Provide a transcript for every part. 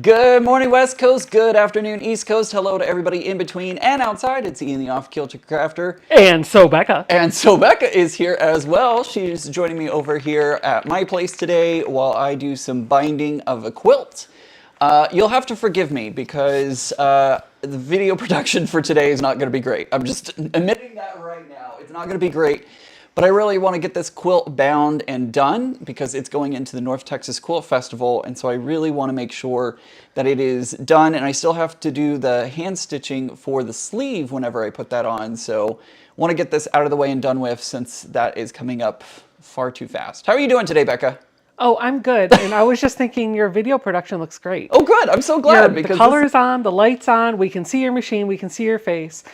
Good morning, West Coast. Good afternoon, East Coast. Hello to everybody in between and outside. It's Ian the Off Kilter Crafter. And so Becca. And so Becca is here as well. She's joining me over here at my place today while I do some binding of a quilt. You'll have to forgive me because the video production for today is not going to be great. I'm just admitting that right now. It's not going to be great. But I really want to get this quilt bound and done because it's going into the North Texas Quilt Festival. And so I really want to make sure that it is done. And I still have to do the hand stitching for the sleeve whenever I put that on. So I want to get this out of the way and done with since that is coming up far too fast. How are you doing today, Becca? Oh, I'm good. And I was just thinking your video production looks great. Oh, good. I'm so glad. Because the color's on, the light's on, we can see your machine, we can see your face.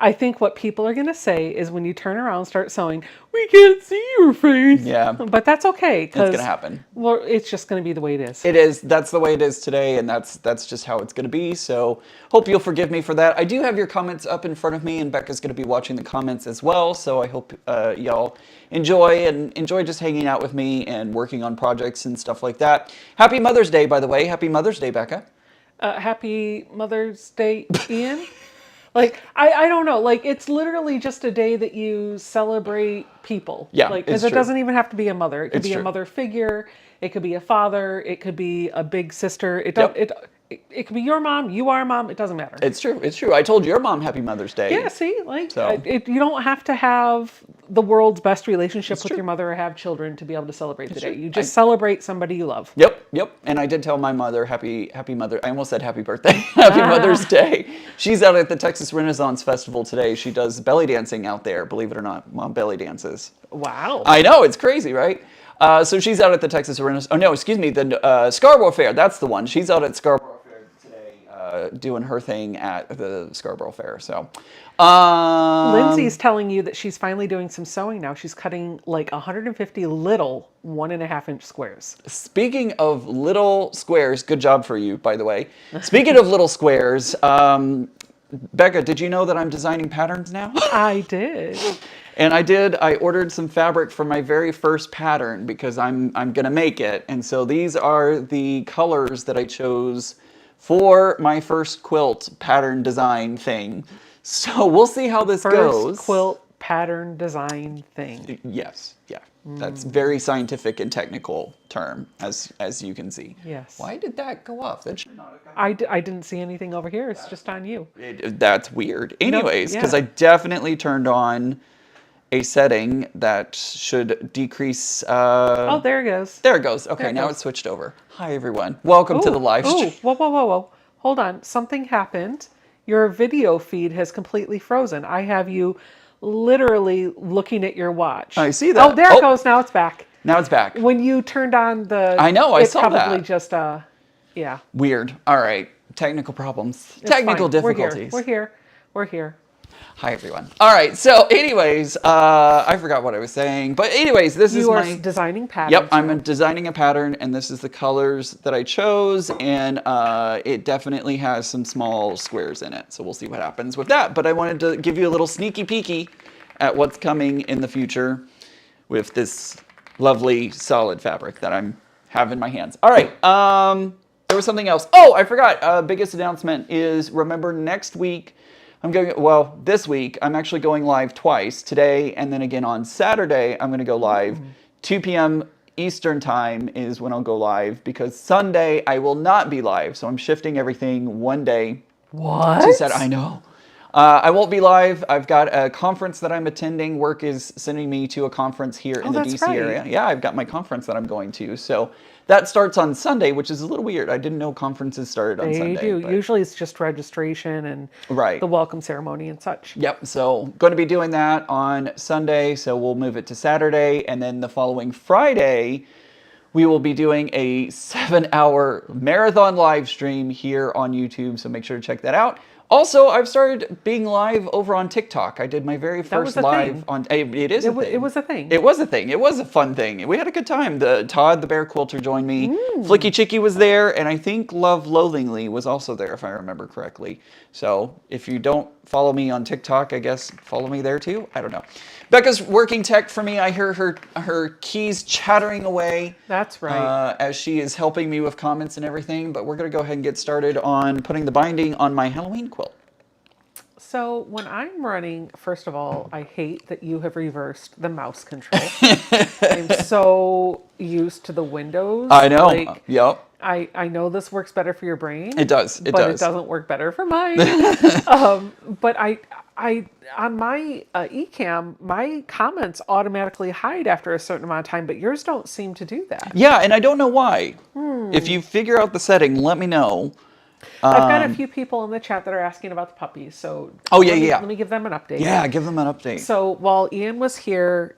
I think what people are going to say is when you turn around and start sewing, we can't see your face. Yeah. But that's okay. It's going to happen. Well, it's just going to be the way it is. It is. That's the way it is today, and that's just how it's going to be. So hope you'll forgive me for that. I do have your comments up in front of me, and Becca's going to be watching the comments as well. So I hope y'all enjoy just hanging out with me and working on projects and stuff like that. Happy Mother's Day, by the way. Happy Mother's Day, Becca. Happy Mother's Day, Ian. Like, I don't know, like, it's literally just a day that you celebrate people. Yeah, like, because it doesn't even have to be a mother. It could be a mother figure, it could be a father, it could be a big sister. It could be your mom, you are mom, it doesn't matter. It's true, it's true. I told your mom Happy Mother's Day. Yeah, see, like, you don't have to have the world's best relationship with your mother or have children to be able to celebrate the day. You just celebrate somebody you love. Yep. And I did tell my mother happy mother. I almost said happy birthday. Happy Mother's Day. She's out at the Texas Renaissance Festival today. She does belly dancing out there. Believe it or not, Mom belly dances. Wow. I know, it's crazy, right? So she's out at the Texas Renaissance. Oh no, excuse me, the Scarborough Fair. That's the one. She's out at Scarborough Fair today, doing her thing at the Scarborough Fair. So. Lindsay's telling you that she's finally doing some sewing now. She's cutting like 150 little 1.5-inch squares. Speaking of little squares, good job for you, by the way. Speaking of little squares, Becca, did you know that I'm designing patterns now? I did. And I ordered some fabric for my very first pattern because I'm gonna make it. And so these are the colors that I chose for my first quilt pattern design thing. So we'll see how this goes. First quilt pattern design thing. Yes, yeah. That's very scientific and technical term, as you can see. Yes. Why did that go off? That should not have gone off. I didn't see anything over here. It's just on you. That's weird. Anyways, because I definitely turned on a setting that should decrease... oh, there it goes. There it goes. Okay, now it's switched over. Hi, everyone. Welcome to the live stream. Whoa. Hold on. Something happened. Your video feed has completely frozen. I have you literally looking at your watch. I see that. Oh, there it goes. Now it's back. Now it's back. When you turned on the... I know, I saw that. It's probably just, yeah. Weird. All right. Technical problems. Technical difficulties. We're here. Hi, everyone. All right. So anyways, I forgot what I was saying. But anyways, this is my... You are designing patterns. Yep, I'm designing a pattern, and this is the colors that I chose, and it definitely has some small squares in it. So we'll see what happens with that. But I wanted to give you a little sneaky peeky at what's coming in the future with this lovely solid fabric that I have in my hands. All right. There was something else. Oh, I forgot. Biggest announcement is, remember, next week, this week, I'm actually going live twice, today and then again on Saturday. I'm going to go live. 2 p.m. Eastern time is when I'll go live because Sunday I will not be live. So I'm shifting everything one day. What? To Saturday. I know. I won't be live. I've got a conference that I'm attending. Work is sending me to a conference here in the DC area. Yeah, I've got my conference that I'm going to. So that starts on Sunday, which is a little weird. I didn't know conferences started on Sunday. They do. Usually it's just registration and the welcome ceremony and such. Yep. So going to be doing that on Sunday. So we'll move it to Saturday. And then the following Friday, we will be doing a 7-hour marathon live stream here on YouTube. So make sure to check that out. Also, I've started being live over on TikTok. I did my very first live on... It is a thing. It was a thing. It was a thing. It was a fun thing. We had a good time. Todd, the bear quilter, joined me. Flicky Chicky was there, and I think Love Loathingly was also there, if I remember correctly. So if you don't follow me on TikTok, I guess follow me there too. I don't know. Becca's working tech for me. I hear her keys chattering away. That's right. As she is helping me with comments and everything. But we're going to go ahead and get started on putting the binding on my Halloween quilt. So when I'm running, first of all, I hate that you have reversed the mouse control. I'm so used to the windows. I know. Like, yep. I know this works better for your brain. It does. It doesn't work better for mine. But I on my eCam, my comments automatically hide after a certain amount of time, but yours don't seem to do that. Yeah, and I don't know why. If you figure out the setting, let me know. I've got a few people in the chat that are asking about the puppies, so let me give them an update. Yeah, give them an update. So while Ian was here,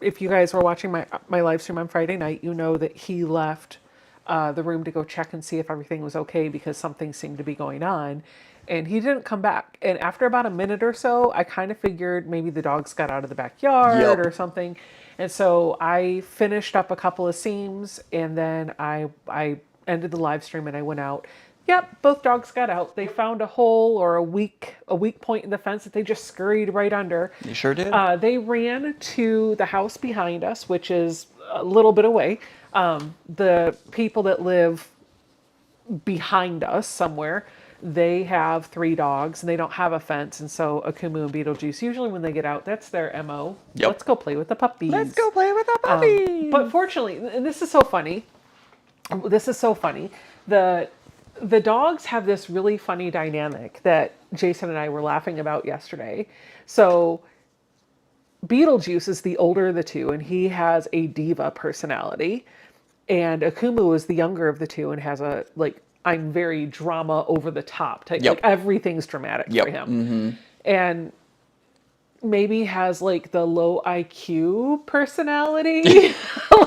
if you guys were watching my live stream on Friday night, you know that he left the room to go check and see if everything was okay because something seemed to be going on. And he didn't come back. And after about a minute or so, I kind of figured maybe the dogs got out of the backyard or something. And so I finished up a couple of seams, and then I ended the live stream and I went out. Yep, both dogs got out. They found a hole or a weak point in the fence that they just scurried right under. You sure did? They ran to the house behind us, which is a little bit away. The people that live behind us somewhere, they have 3 dogs and they don't have a fence. And so Akumu and Beetlejuice, usually when they get out, that's their MO. Yep. Let's go play with the puppies. Let's go play with the puppies. But fortunately, and this is so funny. The dogs have this really funny dynamic that Jason and I were laughing about yesterday. So Beetlejuice is the older of the two, and he has a diva personality. And Akumu is the younger of the two and has a, like, I'm very drama over the top type. Like, everything's dramatic for him. And maybe has, like, the low IQ personality.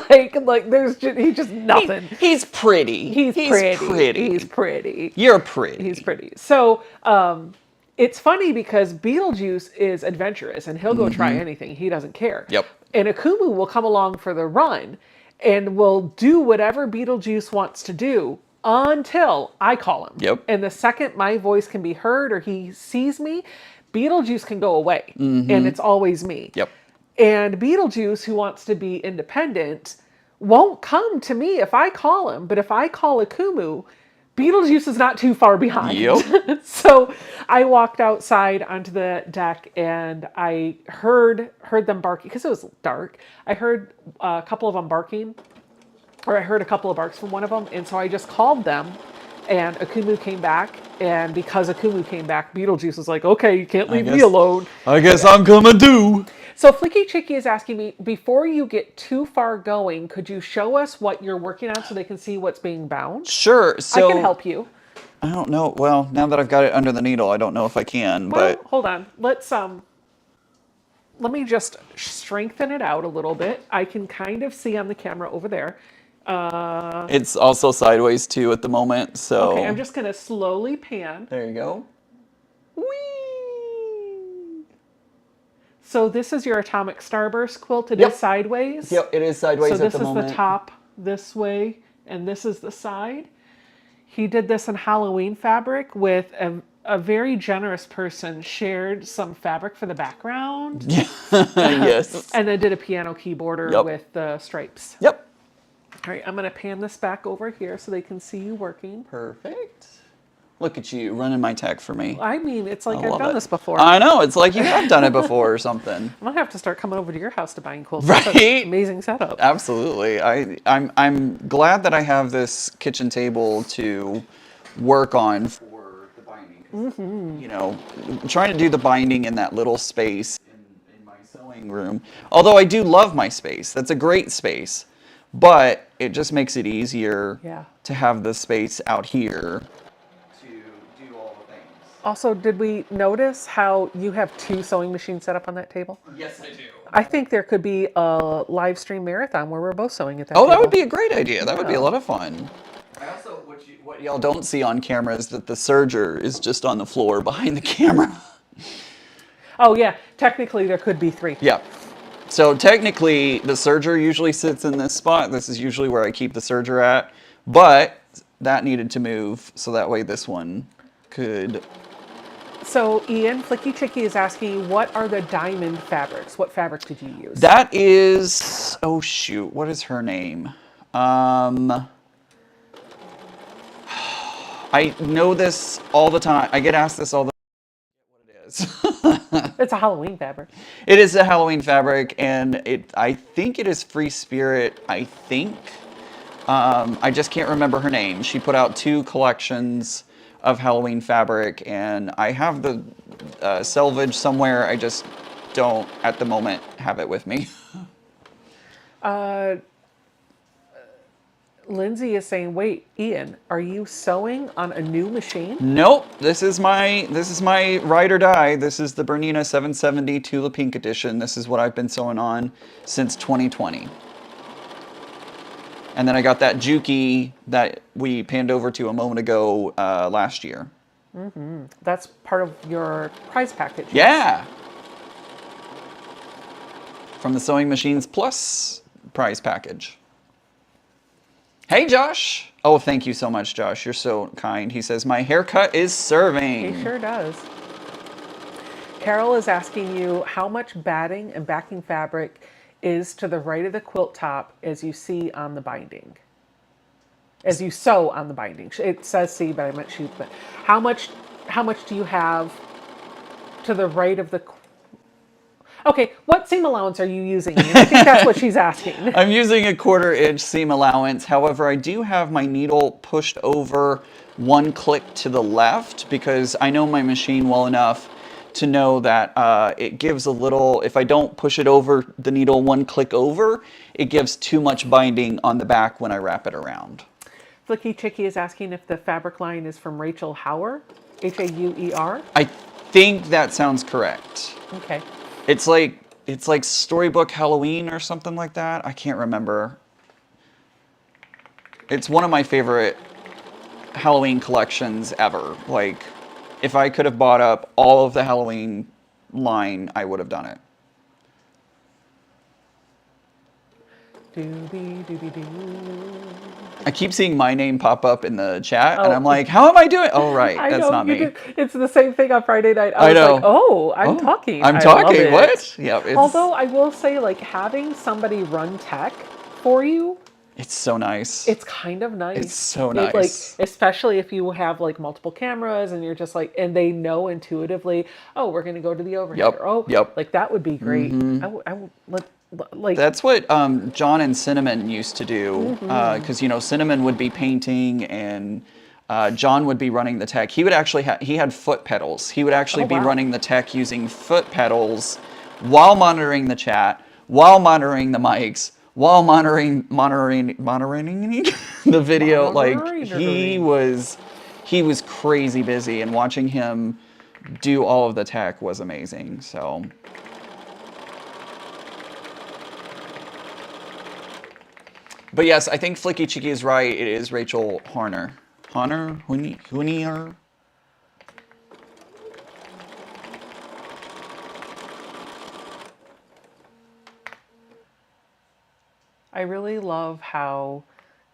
like he's just nothing. He's pretty. He's pretty. He's pretty. You're pretty. He's pretty. So it's funny because Beetlejuice is adventurous and he'll go try anything. He doesn't care. Yep. And Akumu will come along for the run and will do whatever Beetlejuice wants to do until I call him. Yep. And the second my voice can be heard or he sees me, Beetlejuice can go away. And it's always me. Yep. And Beetlejuice, who wants to be independent, won't come to me if I call him. But if I call Akumu, Beetlejuice is not too far behind. Yep. So I walked outside onto the deck and I heard them barking because it was dark. I heard a couple of them barking, or I heard a couple of barks from one of them. And so I just called them. And Akumu came back, and because Akumu came back, Beetlejuice was like, okay, you can't leave me alone. I guess I'm coming too. So Flicky Chicky is asking me, before you get too far going, could you show us what you're working on so they can see what's being bound? Sure. So I can help you. I don't know. Well, now that I've got it under the needle, I don't know if I can, Well, but hold on. Let me just strengthen it out a little bit. I can kind of see on the camera over there. It's also sideways too at the moment, so. Okay, I'm just going to slowly pan. There you go. Whee! So this is your Atomic Starburst quilt. It Yep. is sideways. Yep, it is sideways So at this the moment. is the top this way, and this is the side. He did this in Halloween fabric with a very generous person shared some fabric for the background. Yes. And then did a piano keyboarder with the stripes. Yep. All right, I'm going to pan this back over here so they can see you working. Perfect. Look at you running my tech for me. I mean, it's like I've love done it. this before. I know, it's like you have done it before or something. I'm going to have to start coming over to your house to bind quilts. Right? That's an amazing setup. Absolutely. I'm glad that I have this kitchen table to work on for the binding. You know, trying to do the binding in that little space in my sewing room. Although I do love my space. That's a great space. But it just makes it easier to have the space out here to do all the things. Also, did we notice how you have 2 sewing machines set up on that table? Yes, I do. I think there could be a live stream marathon where we're both sewing at that table. That would be a great idea. That would be a lot of fun. I also, what y'all don't see on camera is that the serger is just on the floor behind the camera. Oh yeah, technically there could be 3. Yeah. So technically, the serger usually sits in this spot. This is usually where I keep the serger at. But that needed to move, so that way this one could So Ian, Flicky Chicky is asking, what are the diamond fabrics? What fabric did you use? That is, oh shoot, what is her name? I know this all the time. I get asked this all the time. What it is. It's a Halloween fabric. It is a Halloween fabric, and I think it is Free Spirit, I think. I just can't remember her name. She put out 2 collections of Halloween fabric, and I have the selvage somewhere. I just don't, at the moment, have it with me. Lindsay is saying, wait, Ian, are you sewing on a new machine? Nope, this is my ride or die. This is the Bernina 770 Tula Pink Edition. This is what I've been sewing on since 2020. And then I got that Juki that we panned over to a moment ago last year. That's part of your prize package. Yeah. From the Sewing Machines Plus prize package. Hey, Josh. Oh, thank you so much, Josh. You're so kind. He says, my haircut is serving. He sure does. Carol is asking you how much batting and backing fabric is to the right of the quilt top as you see on the binding. As you sew on the binding. It says see, but I meant shoot. But how much do you have to the right of the... Okay, what seam allowance are you using? And I think that's what she's asking. I'm using a 1/4 inch seam allowance. However, I do have my needle pushed over 1 click to the left because I know my machine well enough to know that it gives a little, if I don't push it over the needle 1 click over, it gives too much binding on the back when I wrap it around. Flicky Chicky is asking if the fabric line is from Rachel Hauer, Hauer. I think that sounds correct. Okay. It's like Storybook Halloween or something like that. I can't remember. It's one of my favorite Halloween collections ever. Like, if I could have bought up all of the Halloween line, I would have done it. Doobie doobie doo. I keep seeing my name pop up in the chat, and I'm like, how am I doing? Oh, right, I that's know, not me. It's the same thing on Friday night. I was know. like, oh, I'm talking. I'm I talking. love it. What? Yep. Although I will say, like, having somebody run tech for you, it's so nice. it's kind of nice. It's so Like, nice. especially if you have like multiple cameras and you're just like, and they know intuitively, oh, we're going to go to the overhead. Yep, Or, oh, yep. like that would be great. I would like. That's what John and Cinnamon used to do, because Cinnamon would be painting and John would be running the tech. He would actually he had foot pedals. He would actually be running the tech using foot pedals while monitoring the chat, while monitoring the mics, while monitoring the video. Like he was crazy busy, and watching him do all of the tech was amazing. So. But yes, I think Flicky Chicky is right. It is Rachel Horner. Hunier. I really love how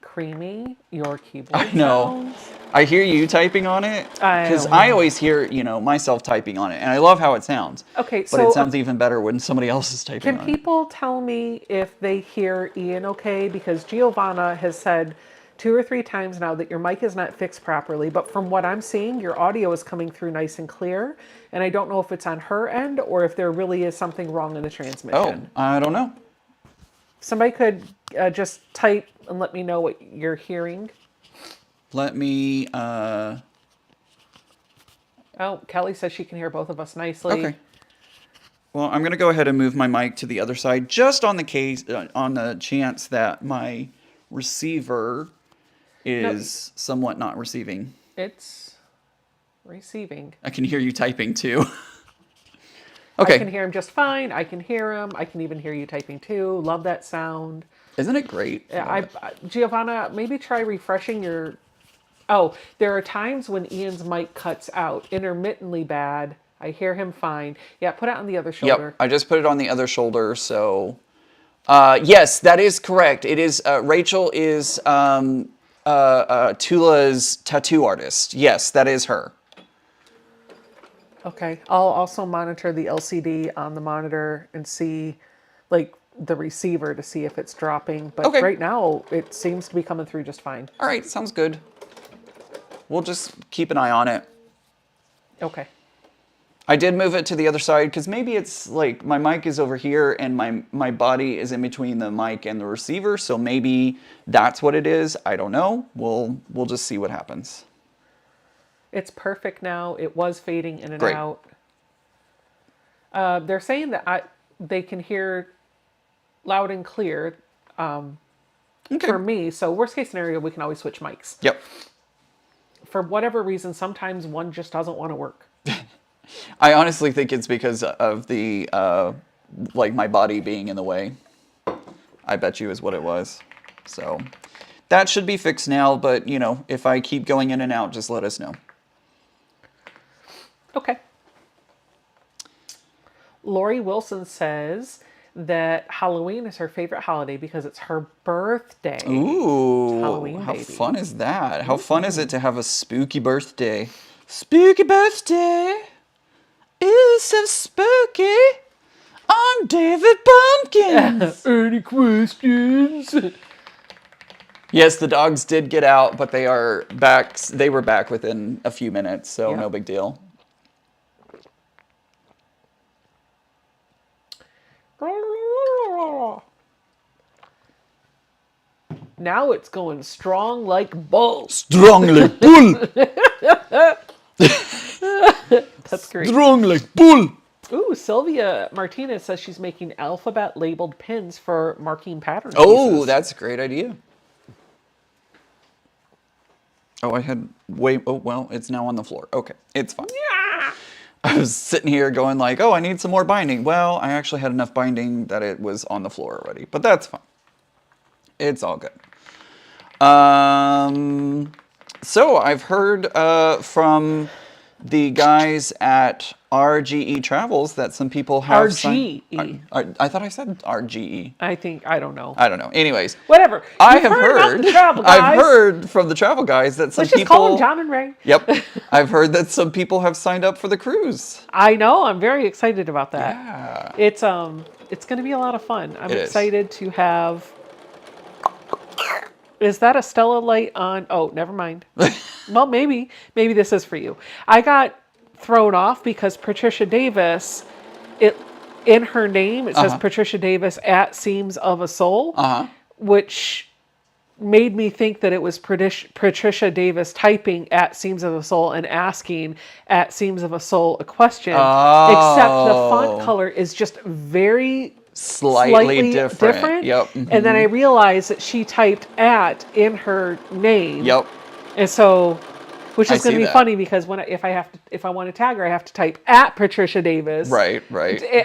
creamy your keyboard I know. sounds. I hear you typing on it because I always hear, myself typing on it, and I love how it sounds. Okay, but so it sounds even better when somebody else is typing on it. Can people tell me if they hear Ian okay? Because Giovanna has said 2 or 3 times now that your mic is not fixed properly, but from what I'm seeing, your audio is coming through nice and clear, and I don't know if it's on her end or if there really is something wrong in the transmission. Oh, I don't know. Somebody could just type and let me know what you're hearing. Let me... Oh, Kelly says she can hear both of us nicely. Okay. Well, I'm going to go ahead and move my mic to the other side, just on the chance that my receiver is somewhat not receiving. It's receiving. I can hear you typing too. Okay. I can hear him just fine. I can hear him. I can even hear you typing too. Love that sound. Isn't it great? Yeah, Giovanna, maybe try refreshing your... Oh, there are times when Ian's mic cuts out. Intermittently bad. I hear him fine. Yeah, put it on the other shoulder. Yep, I just put it on the other shoulder, so... yes, that is correct. It is... Rachel is Tula's tattoo artist. Yes, that is her. Okay. I'll also monitor the LCD on the monitor and see, like, the receiver to see if it's dropping. But Okay. right now, it seems to be coming through just fine. All right, sounds good. We'll just keep an eye on it. Okay. I did move it to the other side because maybe it's like my mic is over here and my body is in between the mic and the receiver. So maybe that's what it is. I don't know. We'll just see what happens. It's perfect now. It was fading in and Great. out. They're saying that they can hear loud and clear Okay. for me. So worst case scenario, we can always switch mics. Yep. For whatever reason, sometimes one just doesn't want to work. I honestly think it's because of the like my body being in the way. I bet you is what it was. So that should be fixed now. But you know, if I keep going in and out, just let us know. Okay. Lori Wilson says that Halloween is her favorite holiday because it's her birthday. Ooh, Halloween, how baby. fun is that? How fun is it to have a spooky birthday? Spooky birthday. Ooh, so spooky. I'm David Pumpkins. Any questions? Yes, the dogs did get out, but they are back. They were back within a few minutes, so Yeah. no big deal. Now it's going strong like bull. Strong like bull. That's great. Strong like bull. Ooh, Sylvia Martinez says she's making alphabet labeled pins for marking pattern Oh, pieces. that's a great idea. Oh, I had way. Oh, well, it's now on the floor. Okay, it's fine. Yeah. I was sitting here going like, oh, I need some more binding. Well, I actually had enough binding that it was on the floor already, but that's fine. It's all good. So I've heard from the guys at RGE Travels that some people have RGE. I thought I said RGE. I don't know. I don't know. Anyways, Whatever. I You've have about heard. the travel I've guys. heard from the travel guys that some Let's just people. call them John and Ray. Yep, I've heard that some people have signed up for the cruise. I know. I'm very excited about that. Yeah. It's going to be a lot of fun. I'm It is. excited to have. Is that a Stella light on? Oh, never mind. Well, maybe this is for you. I got thrown off because Patricia Davis, in her name it says Patricia Davis at Seams of a Soul, which made me think that it was Patricia Davis typing at Seams of a Soul and asking at Seams of a Soul a question. Except the font color is just very Slightly different. Yep. And then I realized that she typed at in her name. Yep. And so, which I is going to see be that. funny because if I want to tag her, I have to type at Patricia Davis. Right.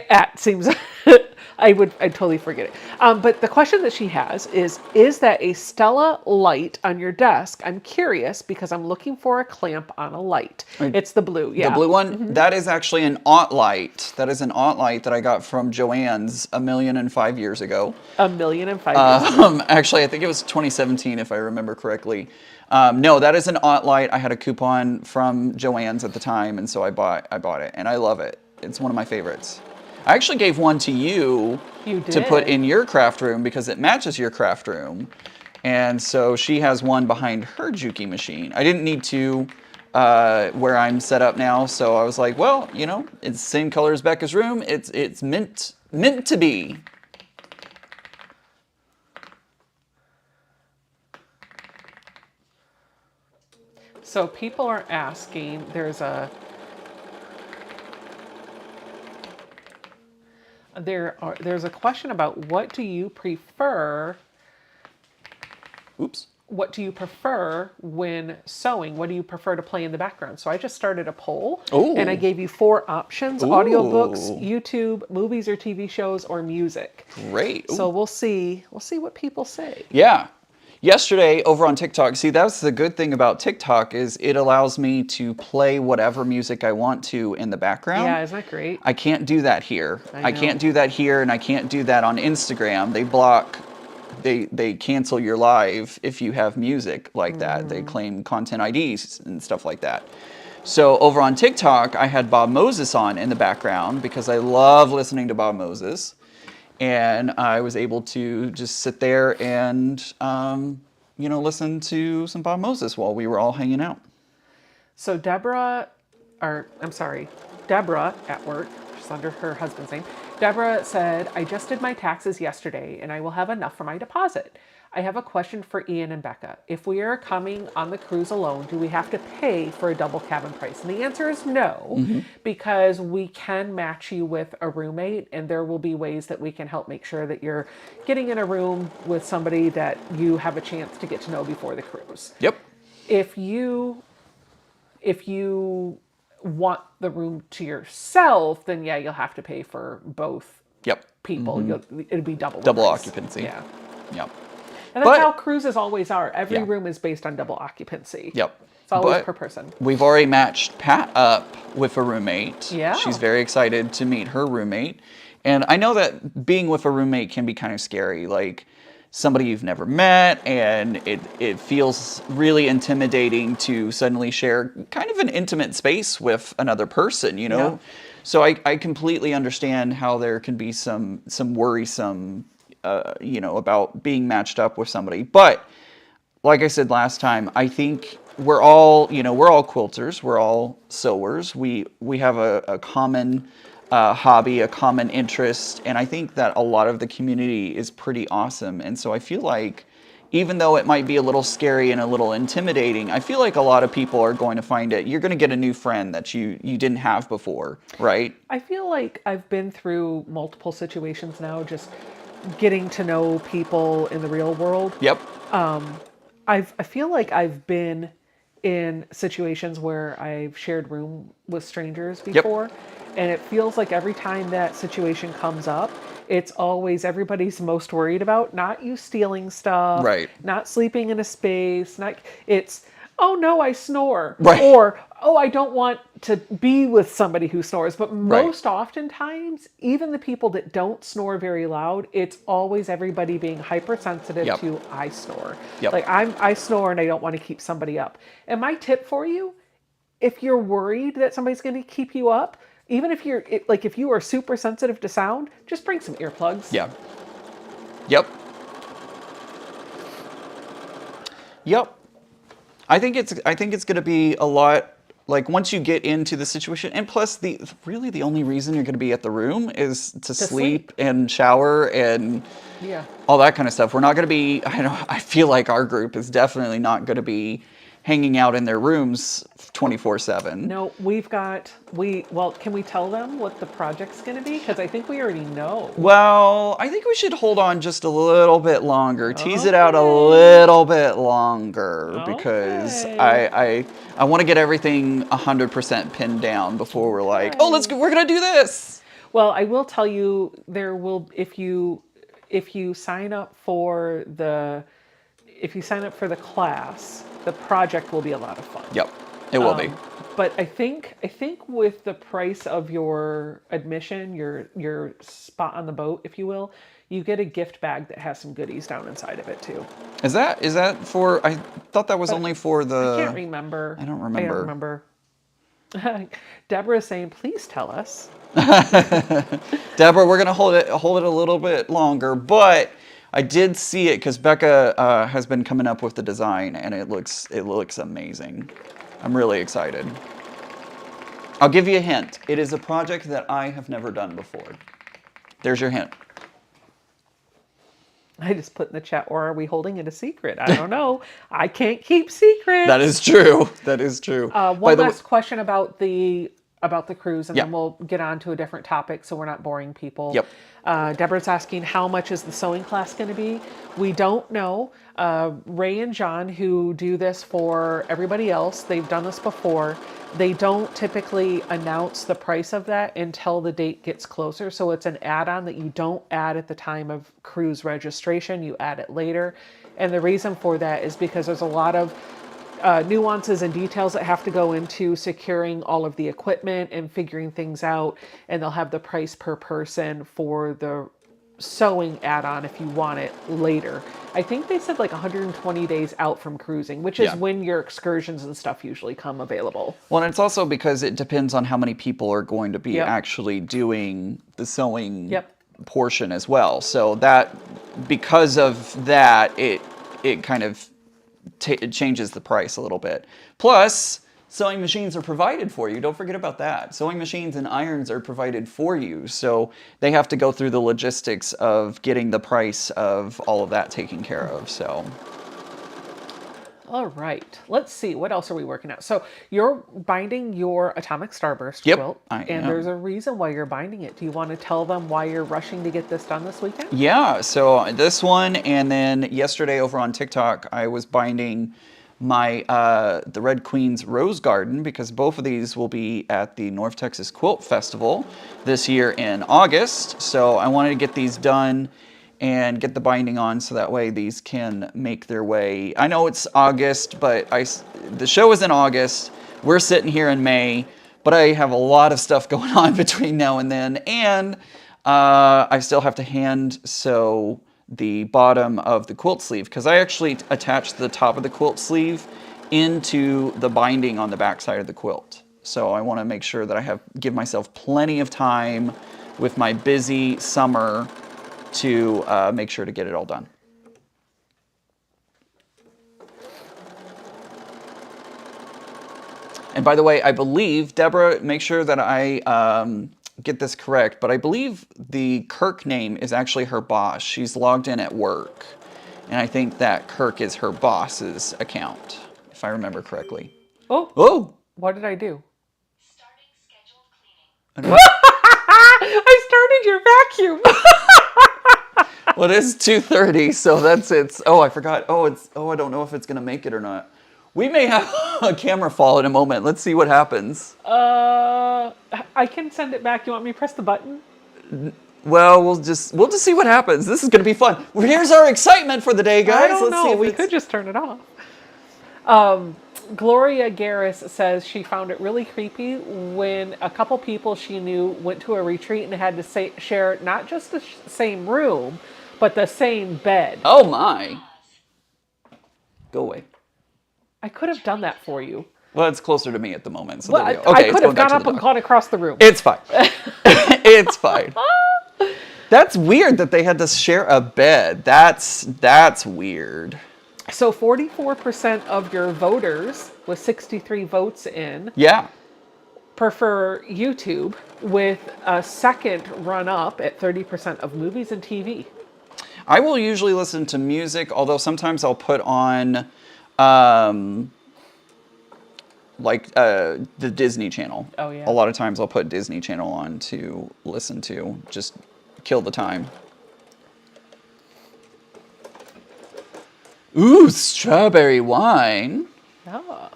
At seems I'd totally forget it. But the question that she has is that a Stella light on your desk? I'm curious because I'm looking for a clamp on a light. It's the blue, yeah. The blue one, that is actually an aunt light. That is an aunt light that I got from Joann's 1,005 years ago. 1,005 years ago. Actually, I think it was 2017 if I remember correctly. No, that is an aunt light. I had a coupon from Joann's at the time, and so I bought it, and I love it. It's one of my favorites. I actually gave one to you to put in your craft room because it matches your craft room. And so she has one behind her Juki machine. I didn't need to where I'm set up now, so I was like, well, you know, it's the same color as Becca's room. It's meant to be. So people are asking, there's a question about what do you prefer? Oops. What do you prefer when sewing? What do you prefer to play in the background? So I just started a poll, and I gave you 4 options: audiobooks, YouTube, movies or TV shows, or music. Great. So we'll see what people say. Yeah. Yesterday over on TikTok, see, that's the good thing about TikTok is it allows me to play whatever music I want to in the background. Yeah, isn't that great? I can't do that here. I know. can't do that here, and I can't do that on Instagram. They block, they cancel your live if you have music like that. They claim content IDs and stuff like that. So over on TikTok, I had Bob Moses on in the background because I love listening to Bob Moses. And I was able to just sit there and, listen to some Bob Moses while we were all hanging out. So Deborah at work, she's under her husband's name. Deborah said, I just did my taxes yesterday and I will have enough for my deposit. I have a question for Ian and Becca. If we are coming on the cruise alone, do we have to pay for a double cabin price? And the answer is no, because we can match you with a roommate, and there will be ways that we can help make sure that you're getting in a room with somebody that you have a chance to get to know before the cruise. Yep. If you want the room to yourself, then yeah, you'll have to pay for both Yep. people. It'll be double Double price. occupancy. Yeah. Yep. And that's how cruises always are. Every Yeah. room is based on double occupancy. Yep. It's always But per person. we've already matched Pat up with a roommate. Yeah. She's very excited to meet her roommate. And I know that being with a roommate can be kind of scary. Like somebody you've never met, and it feels really intimidating to suddenly share kind of an intimate space with another person, you know? Yeah. So I completely understand how there can be some worrisome, about being matched up with somebody. But like I said last time, I think we're all quilters, we're all sewers. We have a common hobby, a common interest, and I think that a lot of the community is pretty awesome. And so I feel like even though it might be a little scary and a little intimidating, I feel like a lot of people are going to find it. You're going to get a new friend that you didn't have before, right? I feel like I've been through multiple situations now, just getting to know people in the real world. Yep. I feel like I've been in situations where I've shared room with strangers before, and it feels like every time that situation comes up, it's always everybody's most worried about not you stealing stuff, Right. not sleeping in a space, it's oh no, I snore, Right. or oh, I don't want to be with somebody who snores. But most oftentimes, even the people that don't snore very loud, it's always everybody being hypersensitive Yep. to I snore. Yep. Like I snore and I don't want to keep somebody up. And my tip for you, if you're worried that somebody's going to keep you up, even if if you are super sensitive to sound, just bring some earplugs. Yeah. Yep. Yep. I think it's going to be a lot like once you get into the situation, and plus the only reason you're going to be at the room is to sleep and shower and all that kind of stuff. We're not going to be, I feel like our group is definitely not going to be hanging out in their rooms 24/7. No, can we tell them what the project's going to be? Because I think we already know. Well, I think we should hold on just a little bit longer, tease it out a little bit longer, because I want to get everything 100% pinned down before we're like, oh, we're going to do this. Well, I will tell you, if you sign up for the class, the project will be a lot of fun. Yep, it will be. But I think with the price of your admission, your spot on the boat, if you will, you get a gift bag that has some goodies down inside of it too. Is that for? I thought that was only for the. I can't remember. I don't remember. Deborah's saying, please tell us. Deborah, we're gonna hold it a little bit longer, but I did see it because Becca has been coming up with the design, and it looks amazing. I'm really excited. I'll give you a hint. It is a project that I have never done before. There's your hint. I just put in the chat, or are we holding it a secret? I don't know. I can't keep secrets. That is true. That is true. One last question about the cruise, and Yep. then we'll get on to a different topic so we're not boring people. Yep. Deborah's asking, how much is the sewing class going to be? We don't know. Ray and John, who do this for everybody else, they've done this before. They don't typically announce the price of that until the date gets closer. So it's an add-on that you don't add at the time of cruise registration. You add it later. And the reason for that is because there's a lot of nuances and details that have to go into securing all of the equipment and figuring things out. And they'll have the price per person for the sewing add-on if you want it later. I think they said like 120 days out from cruising, which is Yeah. when your excursions and stuff usually come available. Well, and it's also because it depends on how many people are going to be Yep. actually doing the sewing Yep. portion as well. So that, because of that, it kind of it changes the price a little bit. Plus, sewing machines are provided for you. Don't forget about that. Sewing machines and irons are provided for you. So they have to go through the logistics of getting the price of all of that taken care of. So All right. Let's see. What else are we working out? So you're binding your Atomic Starburst Yep, quilt, I and am. there's a reason why you're binding it. Do you want to tell them why you're rushing to get this done this weekend? yeah, so this one, and then yesterday over on TikTok, I was binding my the Red Queen's Rose Garden, because both of these will be at the North Texas Quilt Festival this year in August. So I wanted to get these done and get the binding on so that way these can make their way. I know it's August, but the show is in August. We're sitting here in May, but I have a lot of stuff going on between now and then, and I still have to hand sew the bottom of the quilt sleeve, because I actually attached the top of the quilt sleeve into the binding on the back side of the quilt. So I want to make sure that I give myself plenty of time with my busy summer to make sure to get it all done. And by the way, I believe, Deborah, make sure that I get this correct, but I believe the Kirk name is actually her boss. She's logged in at work. And I think that Kirk is her boss's account, if I remember correctly. Oh, Oh! what did I do? Starting scheduled cleaning. I started your vacuum. Well, it is 2:30, so that's it. Oh, I forgot. Oh, I don't know if it's going to make it or not. We may have a camera fall in a moment. Let's see what happens. I can send it back. You want me to press the button? Well, we'll just see what happens. This is going to be fun. Well, here's our excitement for the day, guys. I don't Let's see know. if We it's... could just turn it off. Gloria Garris says she found it really creepy when a couple people she knew went to a retreat and had to share not just the same room, but the same bed. Oh my! Go away. I could have done that for you. Well, it's closer to me at the moment, so Well, there we go. I Okay, it's could going have back gone to up the and dog. gone across the room. It's fine. It's fine. That's weird that they had to share a bed. That's weird. So 44% of your voters, with 63 votes in, Yeah. prefer YouTube, with a second run-up at 30% of movies and TV. I will usually listen to music, although sometimes I'll put on the Disney Channel. Oh, yeah. A lot of times I'll put Disney Channel on to listen to, just kill the time. Ooh, strawberry wine. Oh.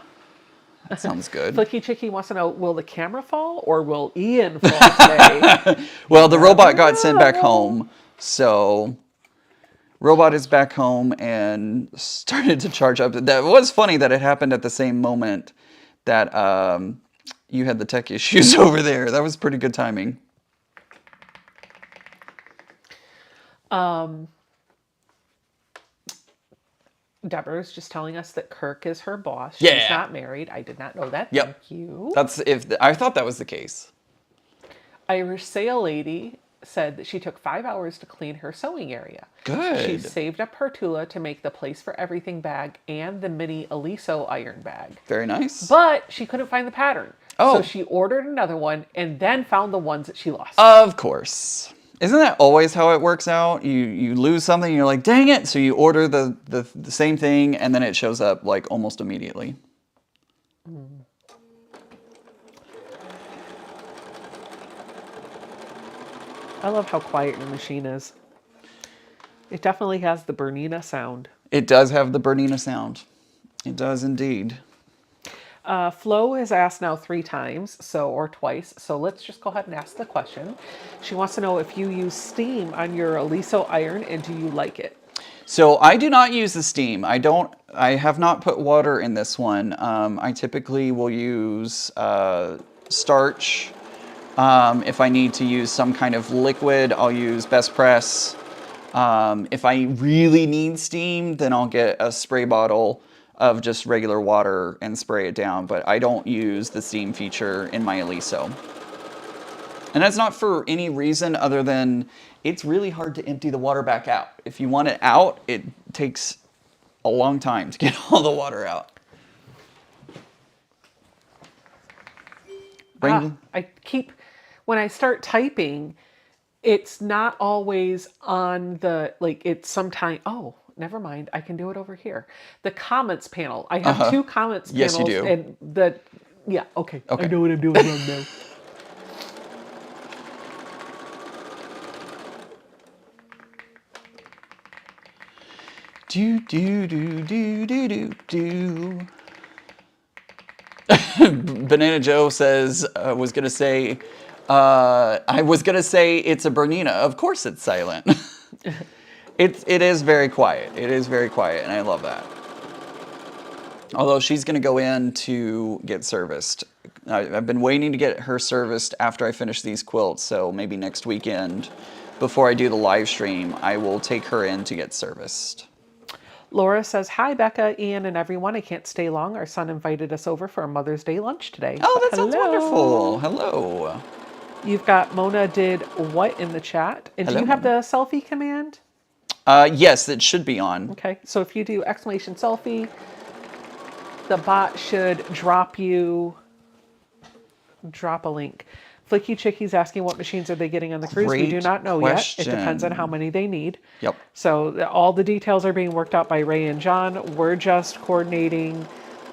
That sounds good. Flicky Chicky wants to know, will the camera fall or will Ian fall today? Well, the robot got sent back home, so robot is back home and started to charge up. That was funny that it happened at the same moment that you had the tech issues over there. That was pretty good timing. Deborah's just telling us that Kirk is her boss. Yeah. She's not married. I did not know that. Yep. Thank you. I thought that was the case. Irish Sail Lady said that she took 5 hours to clean her sewing area. Good. She saved up her Tula to make the Place for Everything bag and the mini Aliso iron bag. Very nice. But she couldn't find the pattern. Oh. So she ordered another one and then found the ones that she lost. Of course. Isn't that always how it works out? You lose something and you're like, dang it. So you order the same thing and then it shows up like almost immediately. I love how quiet your machine is. It definitely has the Bernina sound. It does have the Bernina sound. It does indeed. Flo has asked now 3 times, or twice. So let's just go ahead and ask the question. She wants to know if you use steam on your Aliso iron and do you like it? So I do not use the steam. I have not put water in this one. I typically will use starch. If I need to use some kind of liquid, I'll use Best Press. If I really need steam, then I'll get a spray bottle of just regular water and spray it down, but I don't use the steam feature in my Eliso. And that's not for any reason other than it's really hard to empty the water back out. If you want it out, it takes a long time to get all the water out. When I start typing, it's not always on the, like, it's sometime, oh, never mind, I can do it over here. The comments panel. I have two comments panels. Yes, you do. And yeah, okay. Okay. I know what I'm doing wrong now. Do, do, do, do, do, do, do. Banana Joe says, I was going to say it's a Bernina. Of course it's silent. It is very quiet. It is very quiet, and I love that. Although she's going to go in to get serviced. I've been waiting to get her serviced after I finish these quilts, so maybe next weekend, before I do the live stream, I will take her in to get serviced. Laura says, hi, Becca, Ian, and everyone. I can't stay long. Our son invited us over for a Mother's Day lunch today. Oh, that sounds wonderful. Hello. You've got Mona did what in the chat? And Hello, do you have the Mona. selfie command? Yes, it should be on. Okay, so if you do exclamation selfie, the bot should drop a link. Flicky Chicky's asking what machines are they getting on the cruise. We do Great not know yet. It depends on question. how many they need. Yep. So all the details are being worked out by Ray and John. We're just coordinating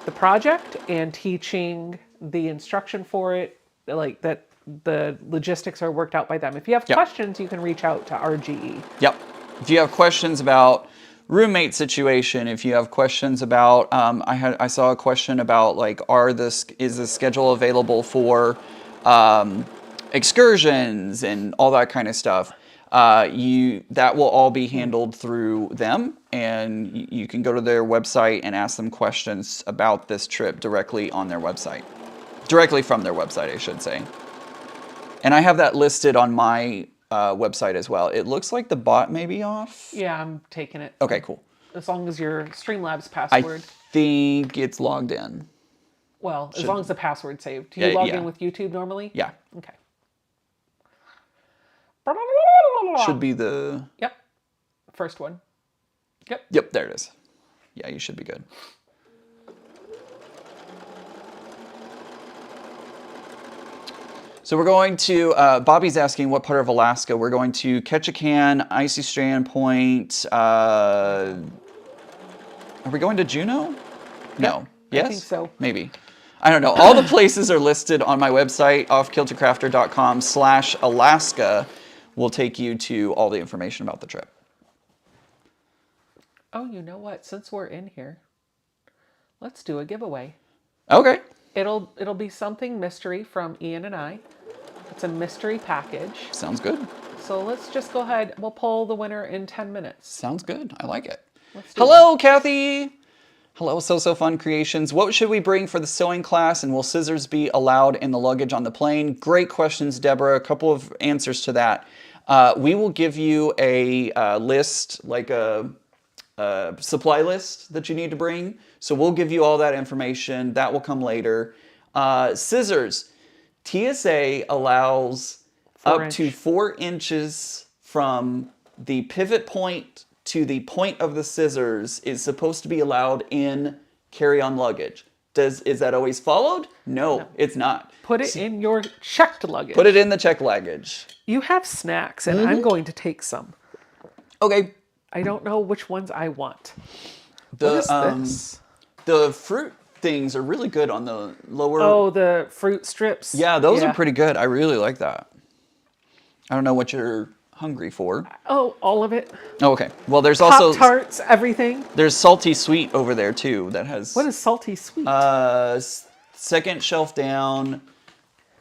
the project and teaching the instruction for it, like that the logistics are worked out by them. If you have Yep. questions, you can reach out to RGE. Yep. If you have questions about roommate situation, if you have questions about, I saw a question about like, is the schedule available for excursions and all that kind of stuff. That will all be handled through them, and you can go to their website and ask them questions about this trip directly on their website. Directly from their website, I should say. And I have that listed on my website as well. It looks like the bot may be off. Yeah, I'm taking it. Okay, cool. As long as your Streamlabs I password. think it's logged in. Well, as long as the password's saved. Do you log in with YouTube normally? Yeah. Okay. Should be the... Yep. First one. Yep. Yep, there it is. Yeah, you should be good. So we're going to, Bobby's asking what part of Alaska. We're going to Ketchikan, Icy Strand Point. Are we going to Juneau? No. Yes? I think so. Maybe. I don't know. All the places are listed on my website, offkiltercrafter.com/Alaska. Will take you to all the information about the trip. Oh, you know what? Since we're in here, let's do a giveaway. Okay. It'll be something mystery from Ian and I. It's a mystery package. Sounds good. So let's just go ahead. We'll pull the winner in 10 minutes. Sounds good. I like it. Hello, Kathy. Hello, So Fun Creations. What should we bring for the sewing class, and will scissors be allowed in the luggage on the plane? Great questions, Deborah. A couple of answers to that. We will give you a list, like a supply list that you need to bring. So we'll give you all that information. That will come later. Scissors. TSA allows up to 4 inches from the pivot point to the point of the scissors is supposed to be allowed in carry-on luggage. Is that always followed? No, it's not. Put it in your checked luggage. Put it in the checked luggage. You have snacks, and I'm going to take some. Okay. I don't know which ones I want. The, what is this? The fruit things are really good on the lower... Oh, the fruit strips? Yeah, those are pretty good. I really like that. I don't know what you're hungry for. Oh, all of it. Oh, okay. Well, there's also... Pop-Tarts, everything. There's salty sweet over there, too, that has... What is salty sweet? Second shelf down,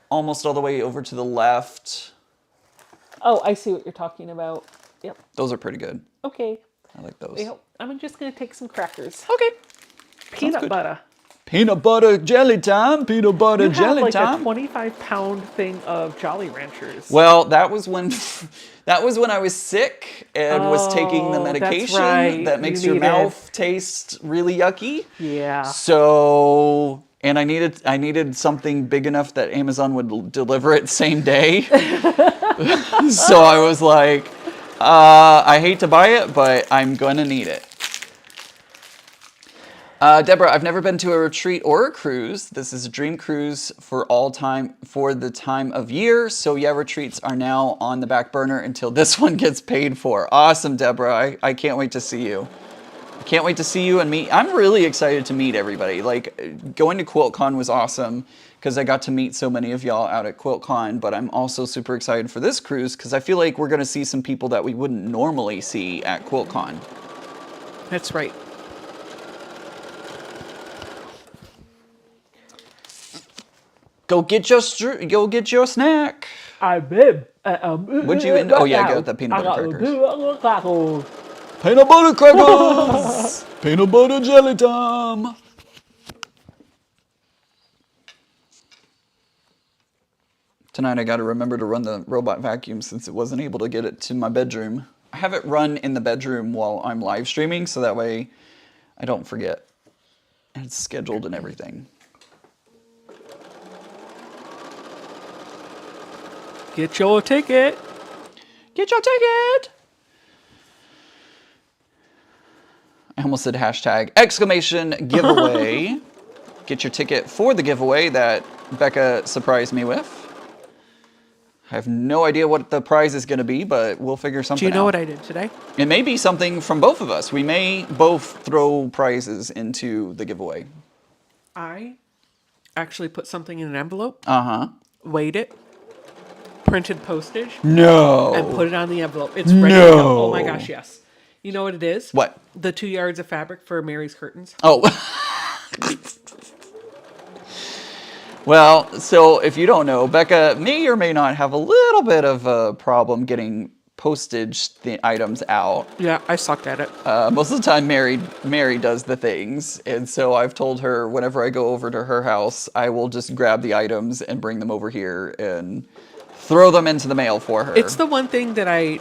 almost all the way over to the left. Oh, I see what you're talking about. Yep. Those are pretty good. Okay. I like those. Yep. I'm just going to take some crackers. Okay. Peanut butter. Peanut butter jelly time, peanut butter You have jelly like time. a 25-pound thing of Jolly Ranchers. Well, that was when I was sick and was taking the Oh, that's medication right. that You makes your needed- mouth taste really yucky. Yeah. So, and I needed something big enough that Amazon would deliver it same day. So I was like, I hate to buy it, but I'm gonna need it. Deborah, I've never been to a retreat or a cruise. This is a dream cruise for the time of year. So yeah, retreats are now on the back burner until this one gets paid for. Awesome, Deborah. I can't wait to see you. I can't wait to see you and meet. I'm really excited to meet everybody. Like going to QuiltCon was awesome because I got to meet so many of y'all out at QuiltCon, but I'm also super excited for this cruise because I feel like we're going to see some people that we wouldn't normally see at QuiltCon. That's right. Go get your snack. I did. What'd you end? Oh yeah, I got the peanut butter crackers. crackers. Peanut butter crackers. Peanut butter jelly time. Tonight I got to remember to run the robot vacuum since it wasn't able to get it to my bedroom. I have it run in the bedroom while I'm live streaming so that way I don't forget. And it's scheduled and everything. Get your ticket. Get your ticket! I almost said hashtag exclamation giveaway. Get your ticket for the giveaway that Becca surprised me with. I have no idea what the prize is going to be, but we'll figure something out. Do you know what I did today? It may be something from both of us. We may both throw prizes into the giveaway. I actually put something in an envelope, Uh-huh. weighed it, printed postage, No. and put it on the envelope. It's ready to go. Oh my gosh, yes. You know what it is? What? The 2 yards of fabric for Mary's curtains. Oh. Well, so if you don't know, Becca may or may not have a little bit of a problem getting postage items out. Yeah, I sucked at it. Most of the time, Mary does the things, and so I've told her whenever I go over to her house, I will just grab the items and bring them over here and throw them into the mail for her. It's the one thing that I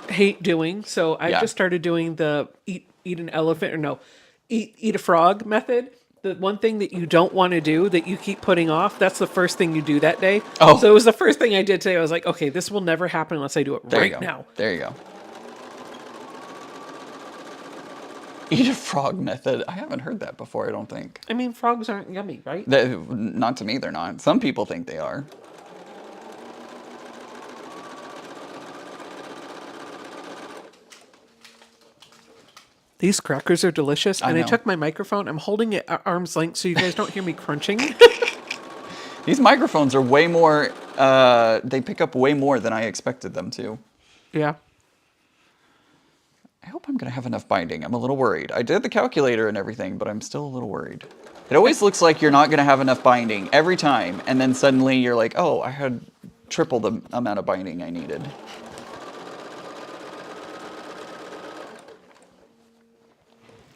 hate doing, so I Yeah. just started doing the eat an elephant, or no, eat a frog method. The one thing that you don't want to do that you keep putting off, that's the first thing you do that day. Oh. So it was the first thing I did today. I was like, okay, this will never happen unless I do it There you right go. now. There you go. Eat a frog method. I haven't heard that before, I don't think. I mean, frogs aren't yummy, right? Not to me, they're not. Some people think they are. These crackers are delicious, and I know. took my microphone. I'm holding it at arm's length so you guys don't hear me crunching. These microphones are way more, they pick up way more than I expected them to. Yeah. I hope I'm going to have enough binding. I'm a little worried. I did the calculator and everything, but I'm still a little worried. It always looks like you're not going to have enough binding every time, and then suddenly you're like, oh, I had triple the amount of binding I needed.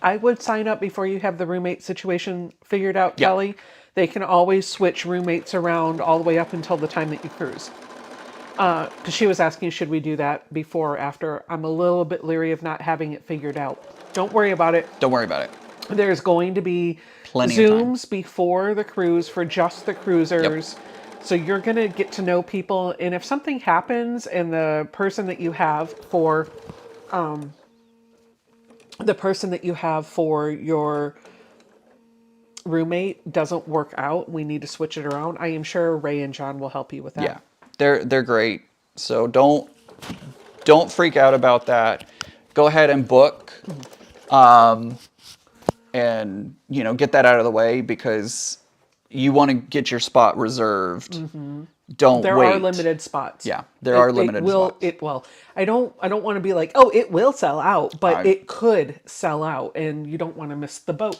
I would sign up before you have the roommate situation figured out, Yeah. Kelly. They can always switch roommates around all the way up until the time that you cruise. Because she was asking, should we do that before or after? I'm a little bit leery of not having it figured out. Don't worry about it. Don't worry about it. There's going to be Plenty of time. Zooms before the cruise for just the cruisers. So you're going to get to know people. And if something happens and the person that you have for your roommate doesn't work out, we need to switch it around. I am sure Ray and John will help you with that. Yeah, they're great. So don't freak out about that. Go ahead and book, and get that out of the way because you want to get your spot reserved. Don't There wait. are limited spots. Yeah, there are limited spots. It will. I don't want to be like, oh, it will sell out, but it could sell out, and you don't want to miss the boat.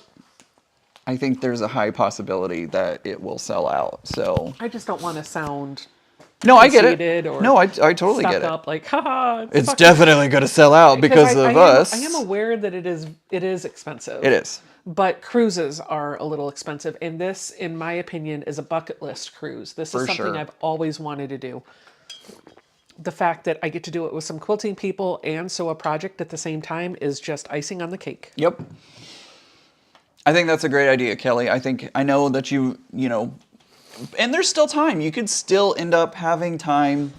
I think there's a high possibility that it will sell out. So I just don't want to sound no, I get conceited it. or No, I totally stuck get it. up like, haha. It's definitely going to sell out because of us. I am aware that it is expensive. It is. But cruises are a little expensive. And this, in my opinion, is a bucket list cruise. This is For something sure. I've always wanted to do. The fact that I get to do it with some quilting people and sew a project at the same time is just icing on the cake. Yep. I think that's a great idea, Kelly. I know that you know, and there's still time. You could still end up having time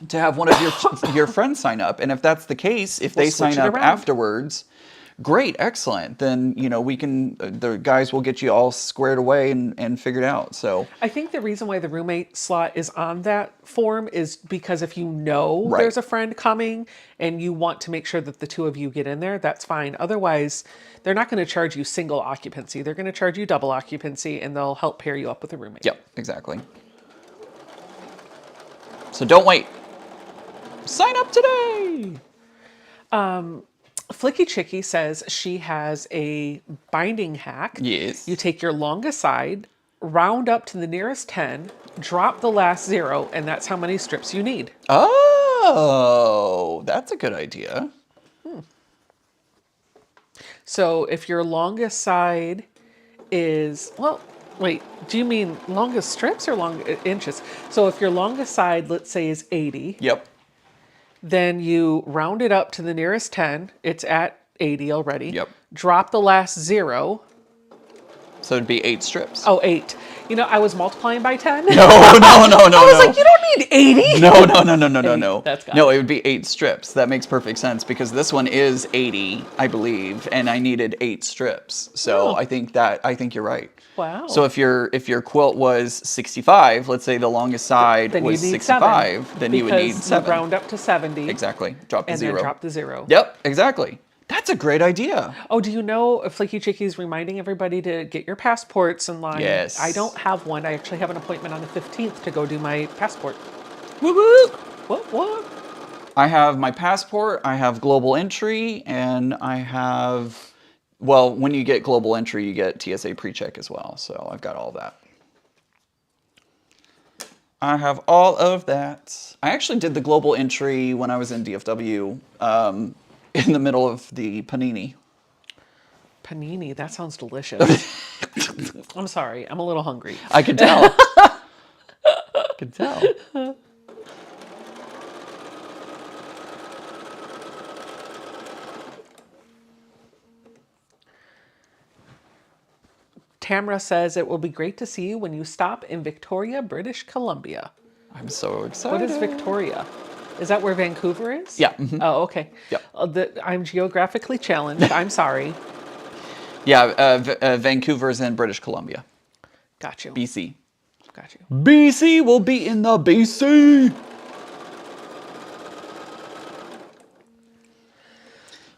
to have one of your friends sign up. And if that's the case, if they We'll switch sign it up around. afterwards, great, excellent. Then, you know, the guys will get you all squared away and figured out. So I think the reason why the roommate slot is on that form is because if you know Right. there's a friend coming and you want to make sure that the two of you get in there, that's fine. Otherwise, they're not going to charge you single occupancy. They're going to charge you double occupancy and they'll help pair you up with a roommate. yep, exactly. So don't wait. Sign up today. Flicky Chicky says she has a binding hack. Yes. You take your longest side, round up to the nearest 10, drop the last 0, and that's how many strips you need. Oh, that's a good idea. So if your longest side is, well, wait, do you mean longest strips or long inches? So if your longest side, let's say, is 80, Yep. then you round it up to the nearest 10. It's at 80 already. Yep. Drop the last 0. So it'd be 8 strips. Oh, 8. You know, I was multiplying by 10. No. I was like, you don't need 80. No. That's got No, it. it would be 8 strips. That makes perfect sense because this one is 80, I believe, and I needed 8 strips. So Oh. I think you're right. Wow. So if your quilt was 65, let's say the longest side Then was you need 65, 7, then you would need because 7. round up to 70. Exactly. Drop the And 0. then drop the 0. Yep, exactly. That's a great idea. Oh, do you know Flicky Chicky's reminding everybody to get your passports in line? Yes. I don't have one. I actually have an appointment on the 15th to go do my passport. Whoop, whoop. What? I have my passport, I have global entry, and I have, well, when you get global entry, you get TSA pre-check as well. So I've got all that. I have all of that. I actually did the global entry when I was in DFW in the middle of the panini. Panini, that sounds delicious. I'm sorry, I'm a little hungry. I could tell. Could tell. Tamara says it will be great to see you when you stop in Victoria, British Columbia. I'm so excited. What is Victoria? Is that where Vancouver is? Yeah. Mhm. Oh, okay. Yep. I'm geographically challenged. I'm sorry. Yeah, Vancouver's in British Columbia, Got you. BC. Got you. BC will be in the BC.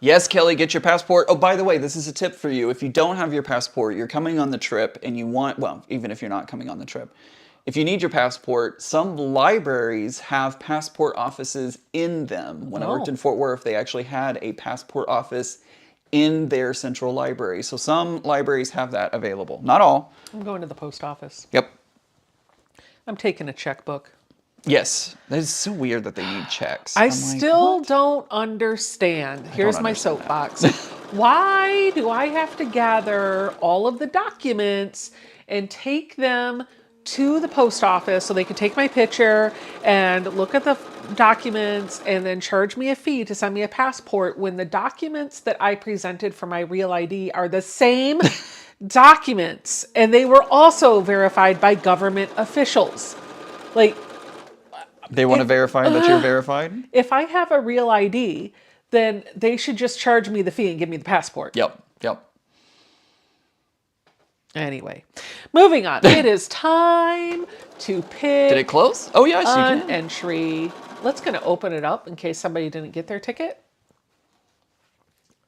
Yes, Kelly, get your passport. Oh, by the way, this is a tip for you. If you don't have your passport, you're coming on the trip and you want, well, even if you're not coming on the trip, if you need your passport, some libraries have passport offices in them. When I worked Oh. in Fort Worth, they actually had a passport office in their central library. So some libraries have that available. Not all. I'm going to the post office. Yep. I'm taking a checkbook. Yes. It's so weird that they need checks. I I'm like, still what? don't understand. Here's my understand soapbox. Why do I have to gather all of the documents and take them to the post office so they can take my picture and look at the documents and then charge me a fee to send me a passport when the documents that I presented for my real ID are the same documents and they were also verified by government officials? Like, They want to verify that you're verified? if I have a real ID, then they should just charge me the fee and give me the passport. Yep. Anyway, moving on. It is time to pick Did it close? Oh, yes, you an can. entry. Let's gonna open it up in case somebody didn't get their ticket.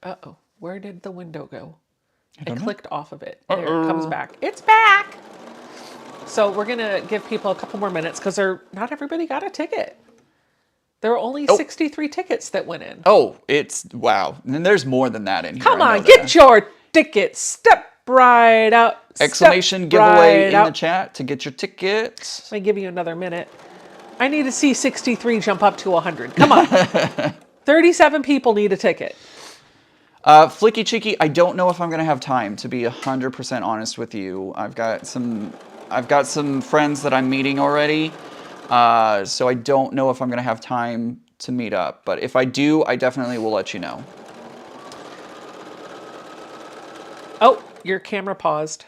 Uh-oh, where did the window go? I clicked off of it. There, it comes back. It's back! So we're gonna give people a couple more minutes because not everybody got a ticket. There were only 63 tickets that went in. Oh, it's, wow. And there's more than that in here. Come I know on, get that. your ticket. Step right out. Exclamation Step giveaway right in out. the chat to get your tickets. Let me give you another minute. I need to see 63 jump up to 100. Come on. 37 people need a ticket. Flicky Chicky, I don't know if I'm gonna have time, to be 100% honest with you. I've got some friends that I'm meeting already, so I don't know if I'm gonna have time to meet up. But if I do, I definitely will let you know. Oh, your camera paused.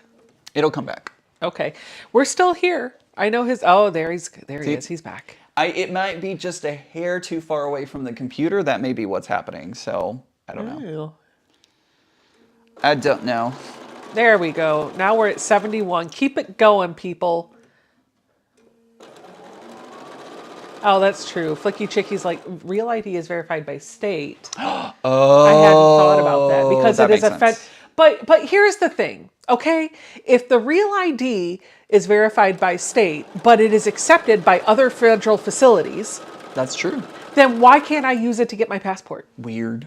It'll come back. Okay, we're still here. I know his. Oh, there he is. He's back. It might be just a hair too far away from the computer. That may be what's happening. So I don't know. Ooh. I don't know. There we go. Now we're at 71. Keep it going, people. Oh, that's true. Flicky Chicky's like, Real ID is verified by state. Oh, I hadn't thought about that because that it is makes a fed. sense. But here's the thing, okay? If the Real ID is verified by state, but it is accepted by other federal facilities, That's true. then why can't I use it to get my passport? Weird.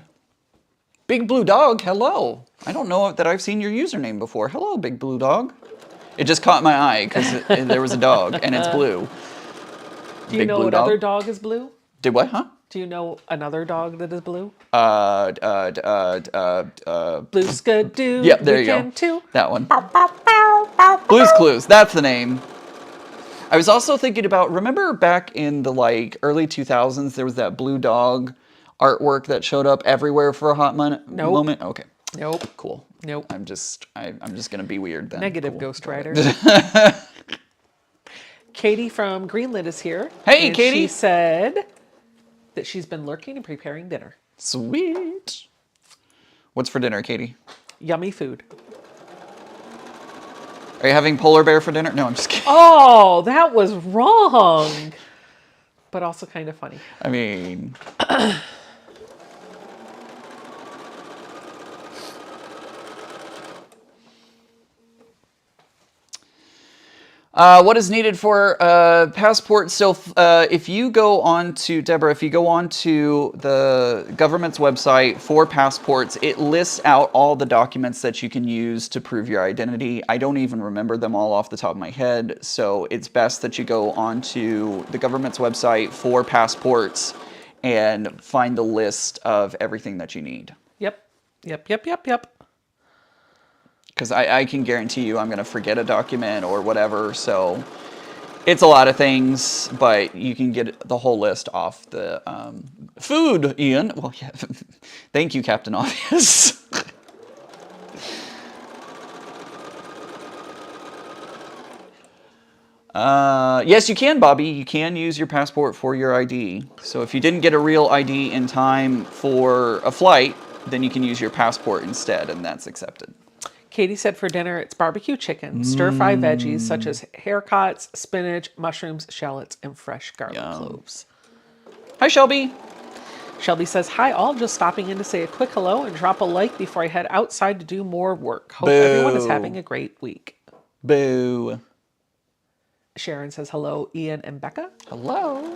Big Blue Dog, hello. I don't know that I've seen your username before. Hello, Big Blue Dog. It just caught my eye because there was a dog and it's blue. Do you Big know blue what dog? other dog is blue? Did what, huh? Do you know another dog that is blue? Blue Blue Skidoo. Yep, there you go. Weekend too. That one. Blue's Clues, that's the name. I was also thinking about, remember back in the early 2000s, there was that blue dog artwork that showed up everywhere for a hot moment? Okay, Nope. cool. Nope. I'm just gonna be weird then. Negative Cool. Ghost Rider. Katie from Greenland is here. Hey, and Katie. She said that she's been lurking and preparing dinner. Sweet. What's for dinner, Katie? Yummy food. Are you having polar bear for dinner? No, I'm just kidding. Oh, that was wrong. But also kind of funny. I mean, what is needed for passport? So if you go on to, Deborah, if you go on to the government's website for passports, it lists out all the documents that you can use to prove your identity. I don't even remember them all off the top of my head, so it's best that you go on to the government's website for passports and find the list of everything that you need. Yep. Because I can guarantee you I'm going to forget a document or whatever. So it's a lot of things, but you can get the whole list off the food, Ian. Well, yeah. Thank you, Captain Obvious. Yes, you can, Bobby. You can use your passport for your ID. So if you didn't get a real ID in time for a flight, then you can use your passport instead, and that's accepted. Katie said for dinner it's barbecue chicken, stir-fry veggies such as haricots, spinach, mushrooms, shallots, and fresh garlic cloves. Hi, Shelby. Shelby says, hi all, just stopping in to say a quick hello and drop a like before I head outside to do more work. Hope everyone is having a great week. Boo. Sharon says, hello, Ian and Becca. Hello.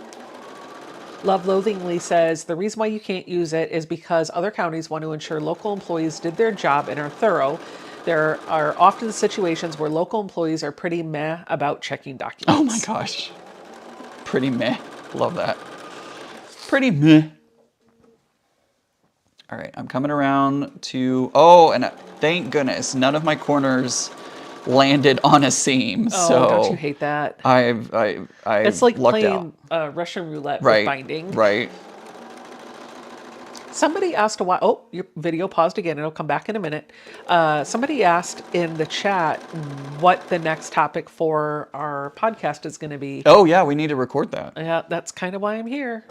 Love Loathingly says, the reason why you can't use it is because other counties want to ensure local employees did their job and are thorough. There are often situations where local employees are pretty meh about checking documents. Oh my gosh. Pretty meh. Love that. Pretty meh. All right, I'm coming around to, and thank goodness, none of my corners landed on a seam. Oh, so don't you hate that? I've It's like lucked playing out. Russian roulette Right, with binding. Right. Somebody asked a while. Oh, your video paused again. It'll come back in a minute. Somebody asked in the chat what the next topic for our podcast is going to be. Oh yeah, we need to record that. Yeah, that's kind of why I'm here.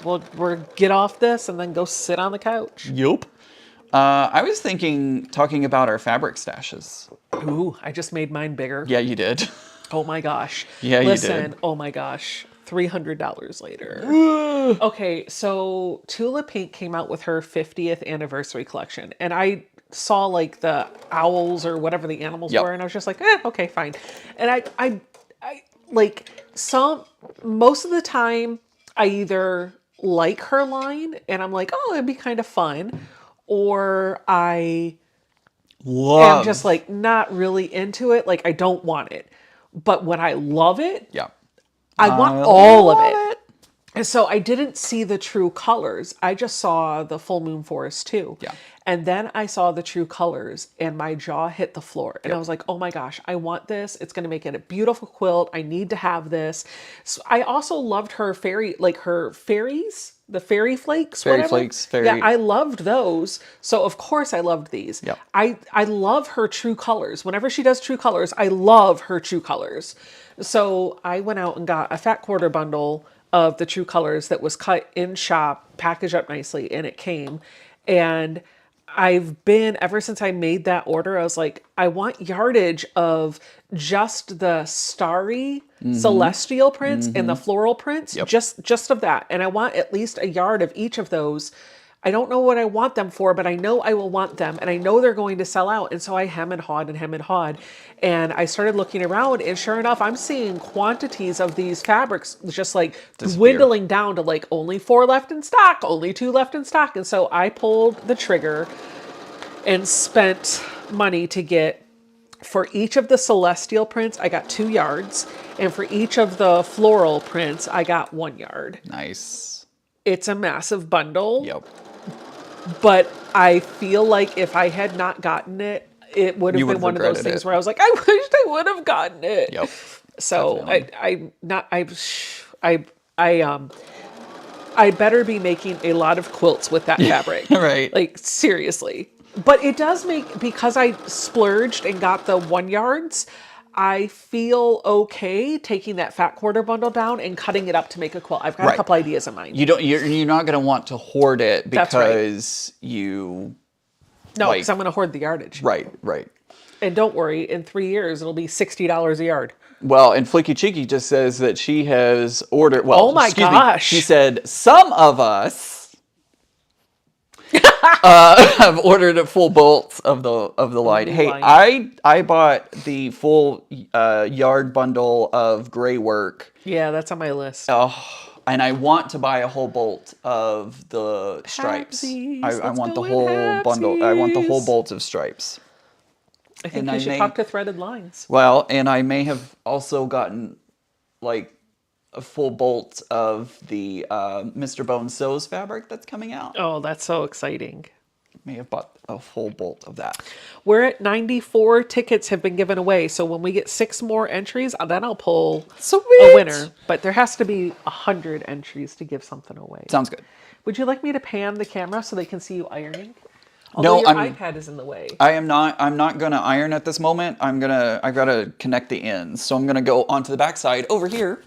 We'll get off this and then go sit on the couch. Yup. I was talking about our fabric stashes. Ooh, I just made mine bigger. Yeah, you did. Oh my gosh. Yeah, you Listen, did. oh my gosh. $300 later. Okay, so Tula Pink came out with her 50th anniversary collection, and I saw like the owls or whatever the animals Yep. were, and I was just like, okay, fine. And I like most of the time I either like her line and I'm like, oh, it'd be kind of fun, or I am just like not really into it. Like I don't want it. But when I love it, Yeah. I want all of it. And so I didn't see the true colors. I just saw the full moon forest too. Yeah. And then I saw the true colors and my jaw hit the floor. And I Yep. was like, oh my gosh, I want this. It's going to make it a beautiful quilt. I need to have this. So I also loved her her fairies, the fairy flakes, Fairy whatever. flakes, fairy- Yeah, I loved those. So of course I loved these. Yep. I love her true colors. Whenever she does true colors, I love her true colors. So I went out and got a fat quarter bundle of the true colors that was cut in shop, packaged up nicely, and it came. And I've been, ever since I made that order, I was like, I want yardage of just the starry celestial prints and the floral prints, just of that. And I want at least a yard of each of those. I don't know what I want them for, but I know I will want them, and I know they're going to sell out. And so I hem and hawed and hem and hawed. And I started looking around, and sure enough, I'm seeing quantities of these fabrics just like dwindling down to like only 4 left in stock, only 2 left in stock. And so I pulled the trigger and spent money to get, for each of the celestial prints, I got 2 yards. And for each of the floral prints, I got 1 yard. Nice. It's a massive bundle. Yep. But I feel like if I had not gotten it, it would have You been would've one of those regretted things it. where I was like, I wished I would have gotten it. Yep. So Definitely. I better be making a lot of quilts with that fabric. Right. Like seriously. But it does make, because I splurged and got the 1 yards, I feel okay taking that fat quarter bundle down and cutting it up to make a quilt. I've got a couple ideas in mind. You're not going to want to hoard it That's right. because you. No, like- because I'm going to hoard the yardage. Right. And don't worry, in 3 years, it'll be $60 a yard. Well, and Flicky Cheeky just says that she has ordered. Well, Oh my excuse me, gosh. she said some of us have ordered a full bolt of the line. new Hey, line. I bought the full yard bundle of gray work. Yeah, that's on my list. And I want to buy a whole bolt of the stripes. Halvesies, I let's want the go in whole bundle. I want the whole halvesies. bolt of stripes. I think and you I should may- talk to Threaded Lines. Well, and I may have also gotten like a full bolt of the Mr. Bone Sews fabric that's coming out. Oh, that's so exciting. May have bought a full bolt of that. We're at 94 tickets have been given away. So when we get 6 more entries, then I'll pull Sweet. a winner. But there has to be 100 entries to give something away. Sounds good. Would you like me to pan the camera so they can see you ironing? No, Although your I'm- iPad is in the way. I'm not gonna iron at this moment. I gotta connect the ends. So I'm gonna go onto the backside over here.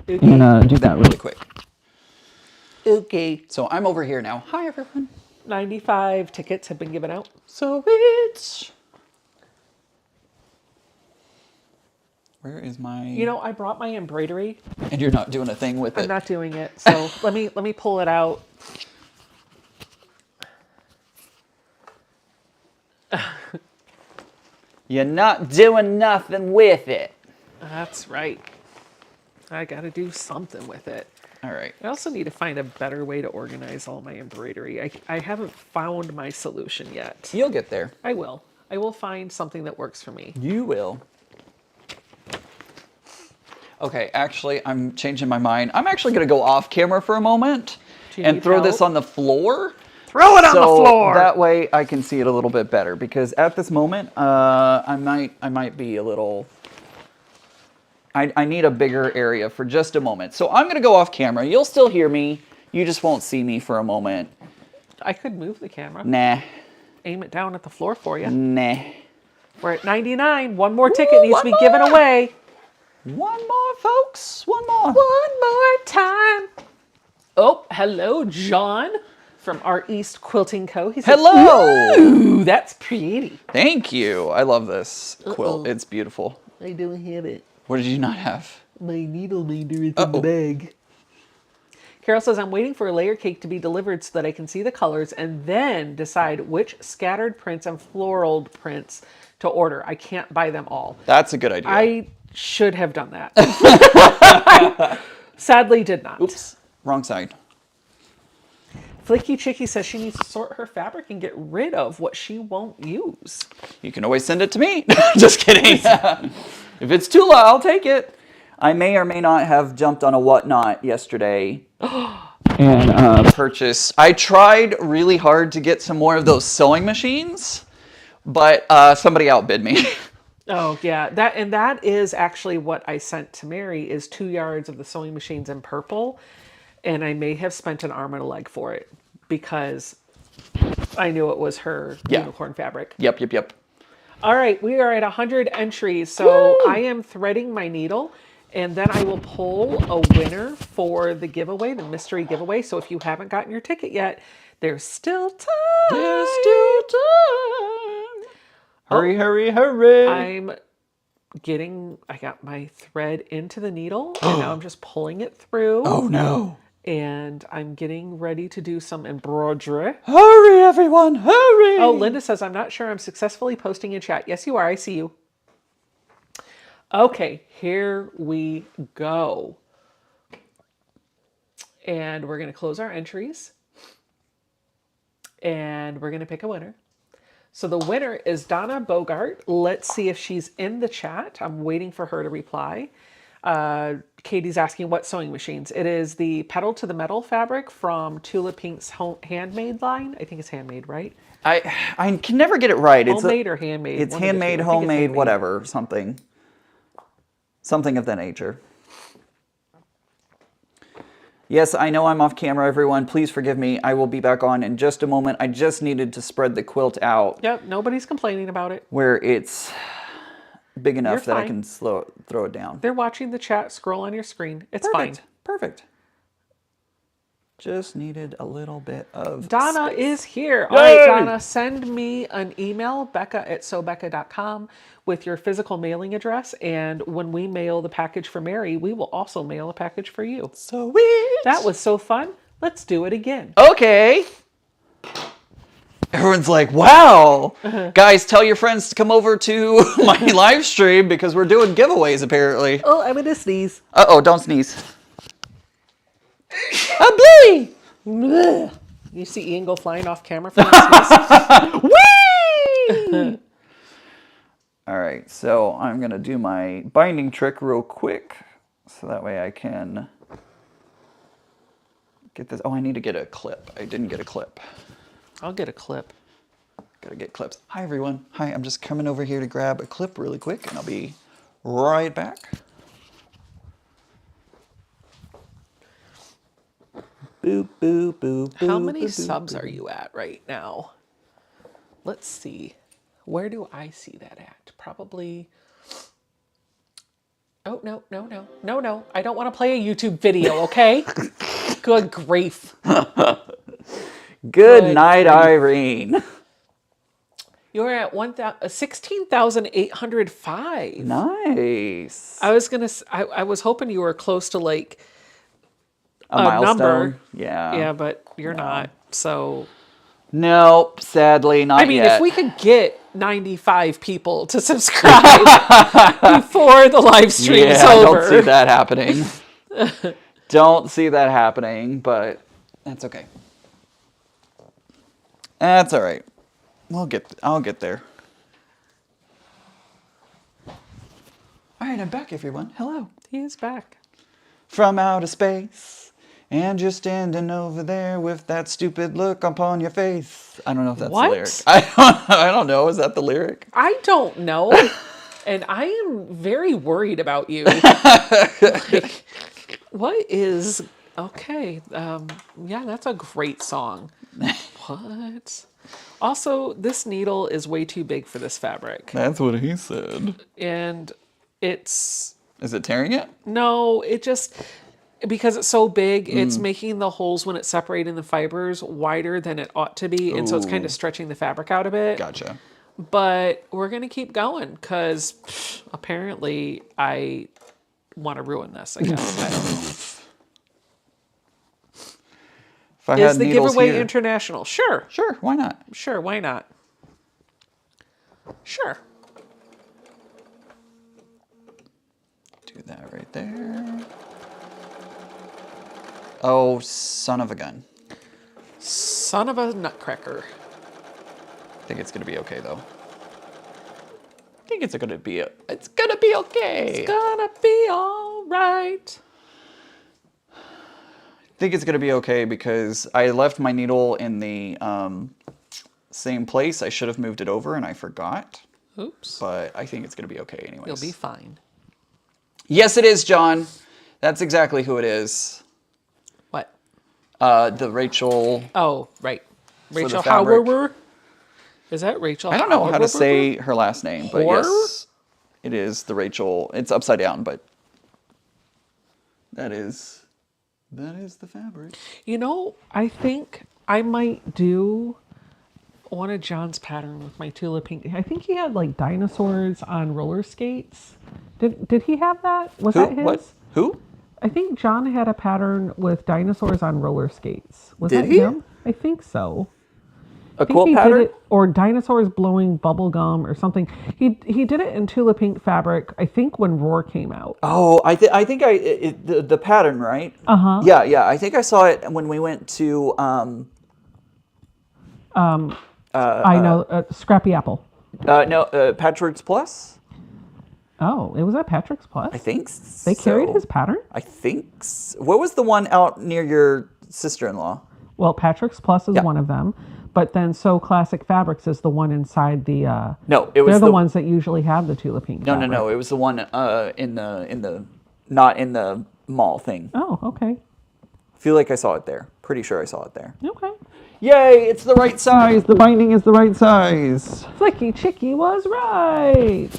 I'm gonna do that really quick. Okay. So I'm over here now. Hi everyone. 95 tickets have been given out. So it's. Where is my? You know, I brought my embroidery. And you're not doing a thing with I'm it. not doing it. So let me pull it out. You're not doing nothing with it. That's right. I got to do something with it. All right. I also need to find a better way to organize all my embroidery. I haven't found my solution yet. You'll get there. I will. I will find something that works for me. You will. Okay, actually, I'm changing my mind. I'm actually going to go off camera for a moment Do you and need throw this help? on the floor. Throw it on the So floor. that way I can see it a little bit better, because at this moment, I might be a little. I need a bigger area for just a moment. So I'm going to go off camera. You'll still hear me. You just won't see me for a moment. I could move the camera. Nah. Aim it down at the floor for you. Nah. We're at 99. One more ticket needs to one be given more. away. One more, folks. One more. One more time. Oh, hello, John from our East Quilting Co. He said, Hello. "Ooh, that's pretty." Thank you. I love this quilt. Uh-oh. It's beautiful. I don't have it. What did you not have? My needle minder is in Uh-oh. the bag. Carol says, I'm waiting for a layer cake to be delivered so that I can see the colors and then decide which scattered prints and floral prints to order. I can't buy them all. That's a good idea. I should have done that. Sadly, did not. Oops. Wrong side. Flicky Chicky says she needs to sort her fabric and get rid of what she won't use. You can always send it to me. Just kidding. If it's too low, I'll take it. I may or may not have jumped on a whatnot yesterday and purchase. I tried really hard to get some more of those sewing machines, but somebody outbid me. Oh yeah, that is actually what I sent to Mary is 2 yards of the sewing machines in purple, and I may have spent an arm and a leg for it because I knew it was her unicorn fabric. Yep. All right, we are at 100 entries, so Woo! I am threading my needle, and then I will pull a winner for the giveaway, the mystery giveaway. So if you haven't gotten your ticket yet, there's still time. There's still time. Hurry, hurry, hurry. I got my thread into the needle, and now I'm just pulling it through. Oh no. And I'm getting ready to do some embroidery. Hurry, everyone, hurry. Oh, Linda says, I'm not sure I'm successfully posting in chat. Yes, you are. I see you. Okay, here we go. And we're going to close our entries. And we're going to pick a winner. So the winner is Donna Bogart. Let's see if she's in the chat. I'm waiting for her to reply. Katie's asking what sewing machines. It is the Pedal to the Metal fabric from Tula Pink's handmade line. I think it's handmade, right? I can never get it right. Homemade or handmade? It's One of the handmade, two. I think it's homemade, handmade. whatever, something of that nature. Yes, I know I'm off camera, everyone. Please forgive me. I will be back on in just a moment. I just needed to spread the quilt out. Yep, nobody's complaining about it. Where it's big enough You're that I fine. can throw it down. They're watching the chat. Scroll on your screen. It's Perfect. fine. Perfect. Just needed a little bit of Donna space. is here. Yay! All right, Donna, send me an email, becca@sewbecca.com, with your physical mailing address. And when we mail the package for Mary, we will also mail a package for you. Sweet. That was so fun. Let's do it again. Okay. Everyone's like, wow. Guys, tell your friends to come over to my live stream because we're doing giveaways apparently. Oh, I'm going to sneeze. Uh-oh, don't sneeze. A blee! You see Ian go flying off camera for that sneeze? Whee! All right, so I'm going to do my binding trick real quick so that way I can get this. Oh, I need to get a clip. I didn't get a clip. I'll get a clip. Gotta get clips. Hi, everyone. Hi, I'm just coming over here to grab a clip really quick, and I'll be right back. Boop, boop, boop, How boop, many boop, subs boop. are you at right now? Let's see. Where do I see that at? Probably. Oh, no. I don't want to play a YouTube video, okay? Good grief. Good night, Irene. You're at 16,805. Nice. I was hoping you were close to like A milestone. number. Yeah. Yeah, but you're not. So Nope, sadly, not I mean, yet. if we could get 95 people to subscribe before the live stream's I over. don't see that happening. Don't see that happening, but that's okay. That's all right. I'll get there. All right, I'm back, everyone. Hello. He is back. From outer space, and you're standing over there with that stupid look upon your face. I don't know if that's What? the lyric. I don't know. Is that the lyric? I don't know. And I am very worried about you. Like, what is... Okay. Yeah, that's a great song. What? Also, this needle is way too big for this fabric. That's what he said. And it's... Is it tearing it? No, it just... Because it's so big, it's making the holes when it's separating the fibers wider than it ought to be. And so it's kind of stretching the fabric out a bit. Gotcha. But we're going to keep going because apparently I want to ruin this, I guess. I don't know. If I Is had the needles giveaway here- international? Sure. Sure, why not? Sure, why not? Sure. Do that right there. Oh, son of a gun. Son of a nutcracker. I think it's gonna be okay though. I think it's gonna be okay. It's gonna be all right. think it's going to be okay because I left my needle in the same place. I should have moved it over and I forgot. Oops. But I think it's going to be okay anyways. You'll be fine. Yes, it is, John. That's exactly who it is. What? The Rachel. Oh, right. For the Rachel fabric. Hauer. Is that Rachel? I don't know how to Hauer? say her last name, but Hauer? yes, it is the Rachel. It's upside down, but that is the fabric. You know, I think I might do one of John's pattern with my Tula Pink. I think he had like dinosaurs on roller skates. Did he have that? Was that his? What? Who? I think John had a pattern with dinosaurs on roller skates. Was Did that he? him? I think so. A I think quilt he pattern? did it, or dinosaurs blowing bubble gum or something. He did it in Tula Pink fabric. I think when Roar came out. Oh, I think the pattern, right? Uh-huh. Yeah. I think I saw it when we went to I know, Scrappy Apple. Patchworks Plus. Oh, it was at Patrick's Plus. I think They carried so. his pattern. I think. What was the one out near your sister-in-law? Well, Patrick's Plus is one of them, but then So Classic Fabrics is the one inside the. No, it was they're the ones that usually have the Tula Pink. No. fabric. It was the one in the not in the mall thing. Oh, okay. I feel like I saw it there. Pretty sure I saw it there. Okay. Yay! It's the right size. The binding is the right size. Flicky Chicky was right.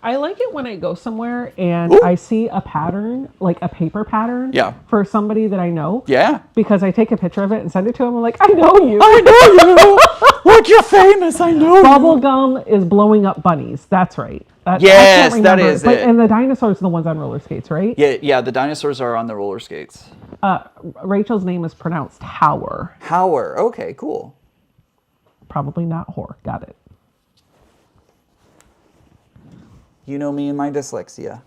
I like it when I go somewhere and I see a pattern, like a paper pattern, Yeah. for somebody that I know. Yeah. Because I take a picture of it and send it to them. I'm like, I know you. I know you. Look, you're famous. I know Bubble gum is blowing up bunnies. That's right. Yes, I can't that remember, is but, it. And the dinosaurs are the ones on roller skates, right? Yeah. The dinosaurs are on the roller skates. Rachel's name is pronounced Hauer. Hauer. Okay, cool. Probably not whore. Got it. You know me and my dyslexia.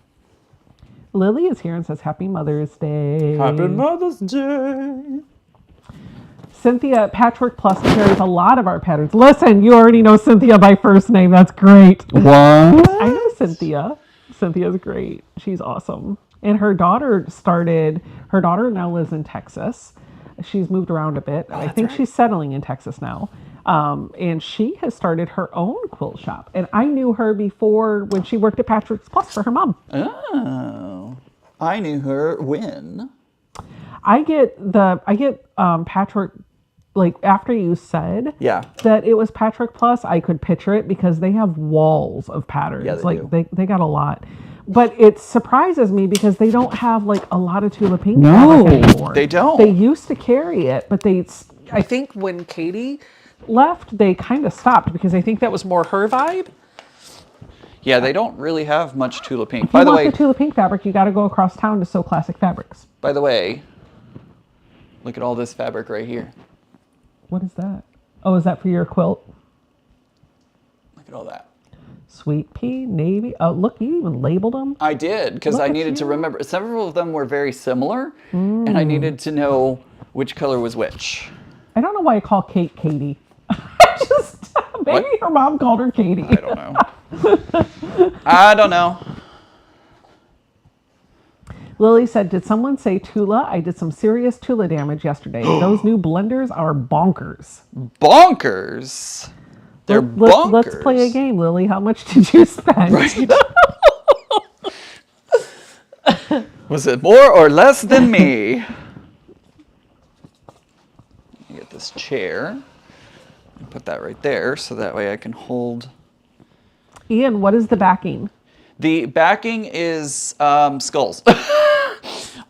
Lily is here and says Happy Mother's Day. Happy Mother's Day. Cynthia, Patchwork Plus carries a lot of our patterns. Listen, you already know Cynthia by first name. That's great. What? I know Cynthia. Cynthia's great. She's awesome. And her daughter now lives in Texas. She's moved around a bit. I think she's settling in Texas now. And she has started her own quilt shop. And I knew her before when she worked at Patchwork's Plus for her mom. Oh. I knew her when. I get Patchwork, like after you said that it was Patchwork Plus, I could picture it because they have walls of patterns. Yeah, they do. They got a lot. But it surprises me because they don't have like a lot of Tula Pink fabric anymore. They don't. They used to carry it, but I think when Katie left, they kind of stopped because I think that was more her vibe. Yeah, they don't really have much Tula Pink. If you want the Tula Pink fabric, you got to go across town to So Classic Fabrics. By the way, look at all this fabric right here. What is that? Oh, is that for your quilt? Look at all that. Sweet pea, navy. Oh, look, you even labeled them. I did, because I needed to remember. Several of them were very similar, and I needed to know which color was which. I don't know why I call Kate Katie. Maybe her mom called her Katie. I don't know. I don't know. Lily said, did someone say Tula? I did some serious Tula damage yesterday. Those new blenders are bonkers. Bonkers? They're bonkers. Let's play a game, Lily. How much did you spend? Right. Was it more or less than me? Get this chair. Put that right there so that way I can hold. Ian, what is the backing? The backing is skulls.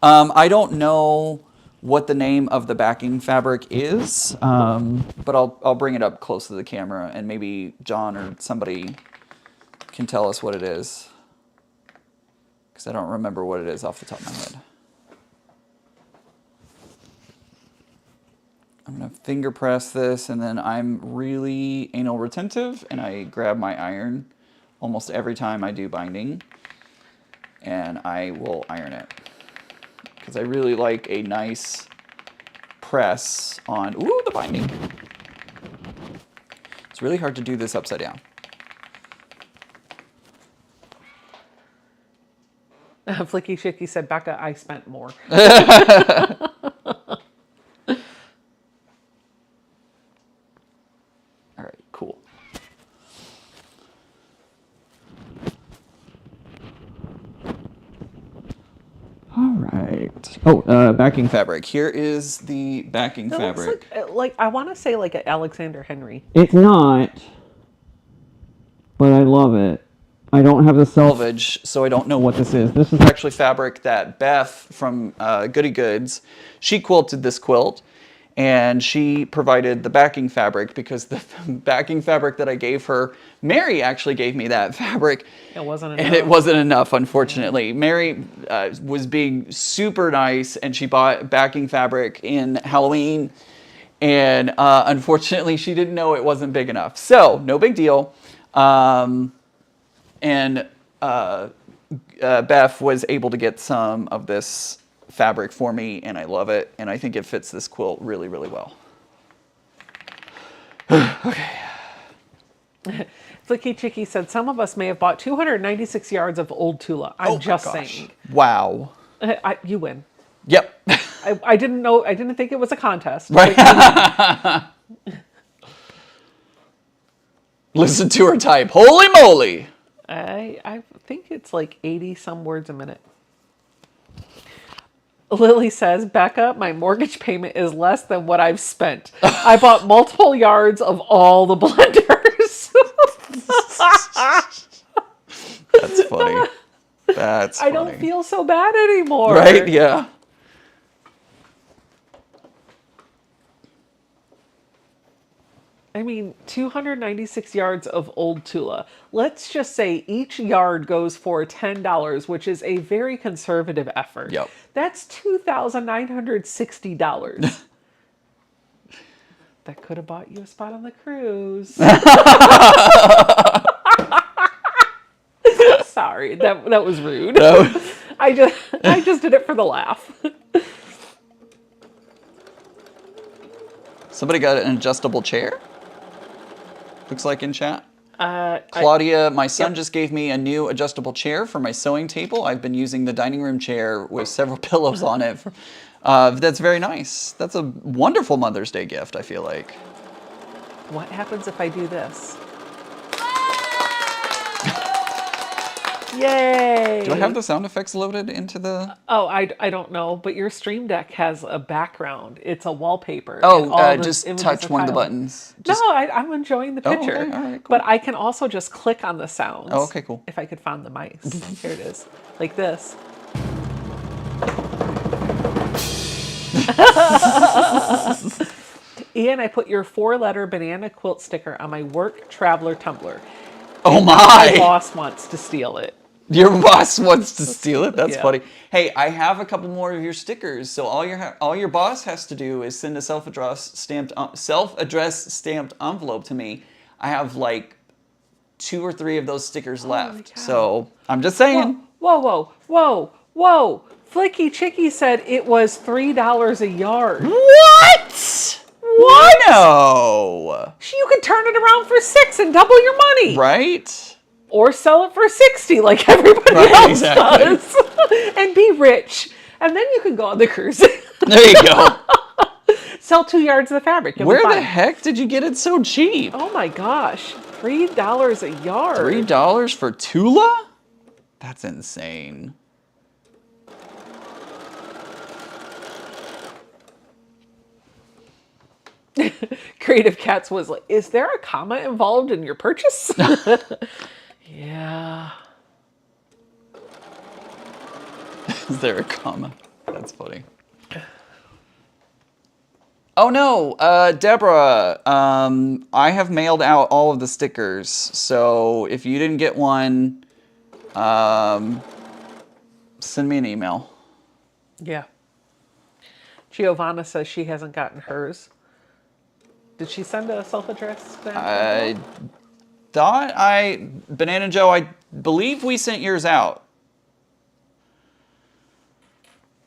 I don't know what the name of the backing fabric is, but I'll bring it up close to the camera and maybe John or somebody can tell us what it is, because I don't remember what it is off the top of my head. I'm gonna finger press this, and then I'm really anal retentive, and I grab my iron almost every time I do binding, and I will iron it because I really like a nice press on the binding. It's really hard to do this upside down. Flicky Chicky said, Becca, I spent more. All right, cool. All right. Oh, backing fabric. Here is the backing It fabric. looks like I want to say like an Alexander Henry. It's not, but I love it. I don't have the selvage, so I don't know what this is. This is actually fabric that Beth from Goody Goods, she quilted this quilt, and she provided the backing fabric because the backing fabric that I gave her, Mary actually gave me that fabric. It wasn't enough. And it wasn't enough, unfortunately. Mary was being super nice, and she bought backing fabric in Halloween, and unfortunately, she didn't know it wasn't big enough. So, no big deal. And Beth was able to get some of this fabric for me, and I love it, and I think it fits this quilt really, really well. Okay. Flicky Chicky said, some of us may have bought 296 yards of old Tula. I'm just saying. Wow. You win. Yep. I didn't know. I didn't think it was a contest. Right. Listen to her type. Holy moly. I think it's like 80 some words a minute. Lily says, Becca, my mortgage payment is less than what I've spent. I bought multiple yards of all the blenders. That's funny. That's funny. I don't feel so bad anymore. Right? Yeah. I mean, 296 yards of old Tula. Let's just say each yard goes for $10, which is a very conservative effort. Yep. That's $2,960. That could have bought you a spot on the cruise. Sorry, that was rude. No. I just did it for the laugh. Somebody got an adjustable chair? Looks like in chat. Claudia, my son just gave me a new adjustable chair for my sewing table. I've been using the dining room chair with several pillows on it. That's very nice. That's a wonderful Mother's Day gift, I feel like. What happens if I do this? Yay! Do I have the sound effects loaded into the... Oh, I don't know, but your Stream Deck has a background. It's a wallpaper. Oh, just touch one of the buttons. Just... No, I'm enjoying the picture. Okay, all right, cool. But I can also just click on the sounds. Oh, okay, cool. If I could find the mice. Here it is. Like this. Ian, I put your 4-letter banana quilt sticker on my work traveler tumbler. Oh my! My boss wants to steal it. Your boss wants to steal it? That's Yeah. funny. Hey, I have a couple more of your stickers, so all your boss has to do is send a self-addressed stamped envelope to me. I have like 2 or 3 of those stickers left. cow. So I'm just saying. Whoa. Flicky Chicky said it was $3 a yard. What? What? No. You could turn it around for $6 and double your money. Right? Or sell it for $60 like everybody else exactly. does. And be rich. And then you can go on the cruise. There you go. Sell 2 yards of the fabric. You'll be Where the fine. heck did you get it so cheap? Oh my gosh. $3 a yard. $3 for Tula? That's insane. Creative Cats was like, is there a comma involved in your purchase? Yeah. Is there a comma? That's funny. Oh no, Deborah, I have mailed out all of the stickers. So if you didn't get one, send me an email. Yeah. Giovanna says she hasn't gotten hers. Did she send a self-addressed? Banana Joe, I believe we sent yours out.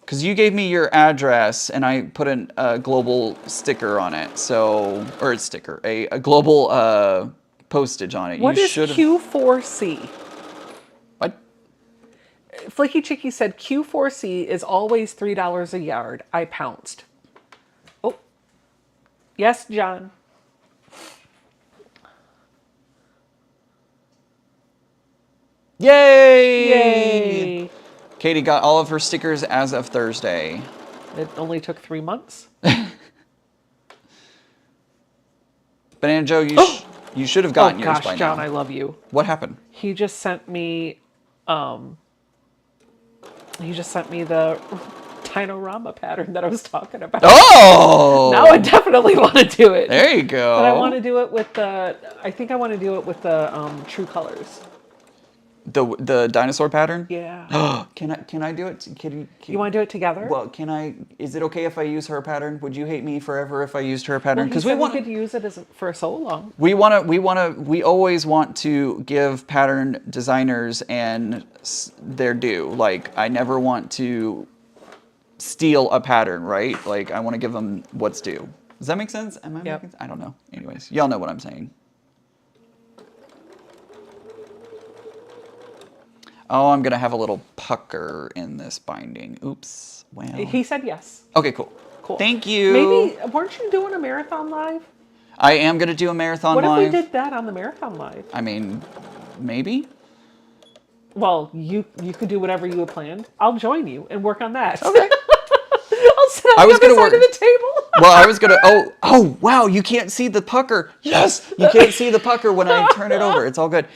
Because you gave me your address and I put a global sticker on it. So, or a sticker, a global postage on it. What you is should've- Q4C? What? Flicky Chicky said Q4C is always $3 a yard. I pounced. Oh, yes, John. Yay! Yay! Katie got all of her stickers as of Thursday. It only took 3 months. Banana Joe, you should have gotten yours by John, now. I love you. What happened? He just sent me the Dinorama pattern that I was talking about. Oh! Now I definitely want to do it. There you go. But I want to do it with I think I want to do it with the True Colors. The dinosaur pattern? Yeah. Can I do it? Can You want to do it together? Well, can I? Is it okay if I use her pattern? Would you hate me forever if I used her pattern? Because we could use it for so long. We always want to give pattern designers and their due. Like, I never want to steal a pattern, right? Like, I want to give them what's due. Does that make sense? Am I Yep. making? I don't know. Anyways, y'all know what I'm saying. Oh, I'm gonna have a little pucker in this binding. Oops. Well. He said yes. Okay, cool. Cool. Thank you. Maybe, weren't you doing a marathon live? I am gonna do a marathon What live. if we did that on the marathon live? I mean, maybe. Well, you could do whatever you had planned. I'll join you and work on that. Okay. I'll sit on I the was other gonna side of work- the table. Well, I was gonna. Oh, wow! You can't see the pucker. Yes, you can't see the pucker when I turn it over. It's all good.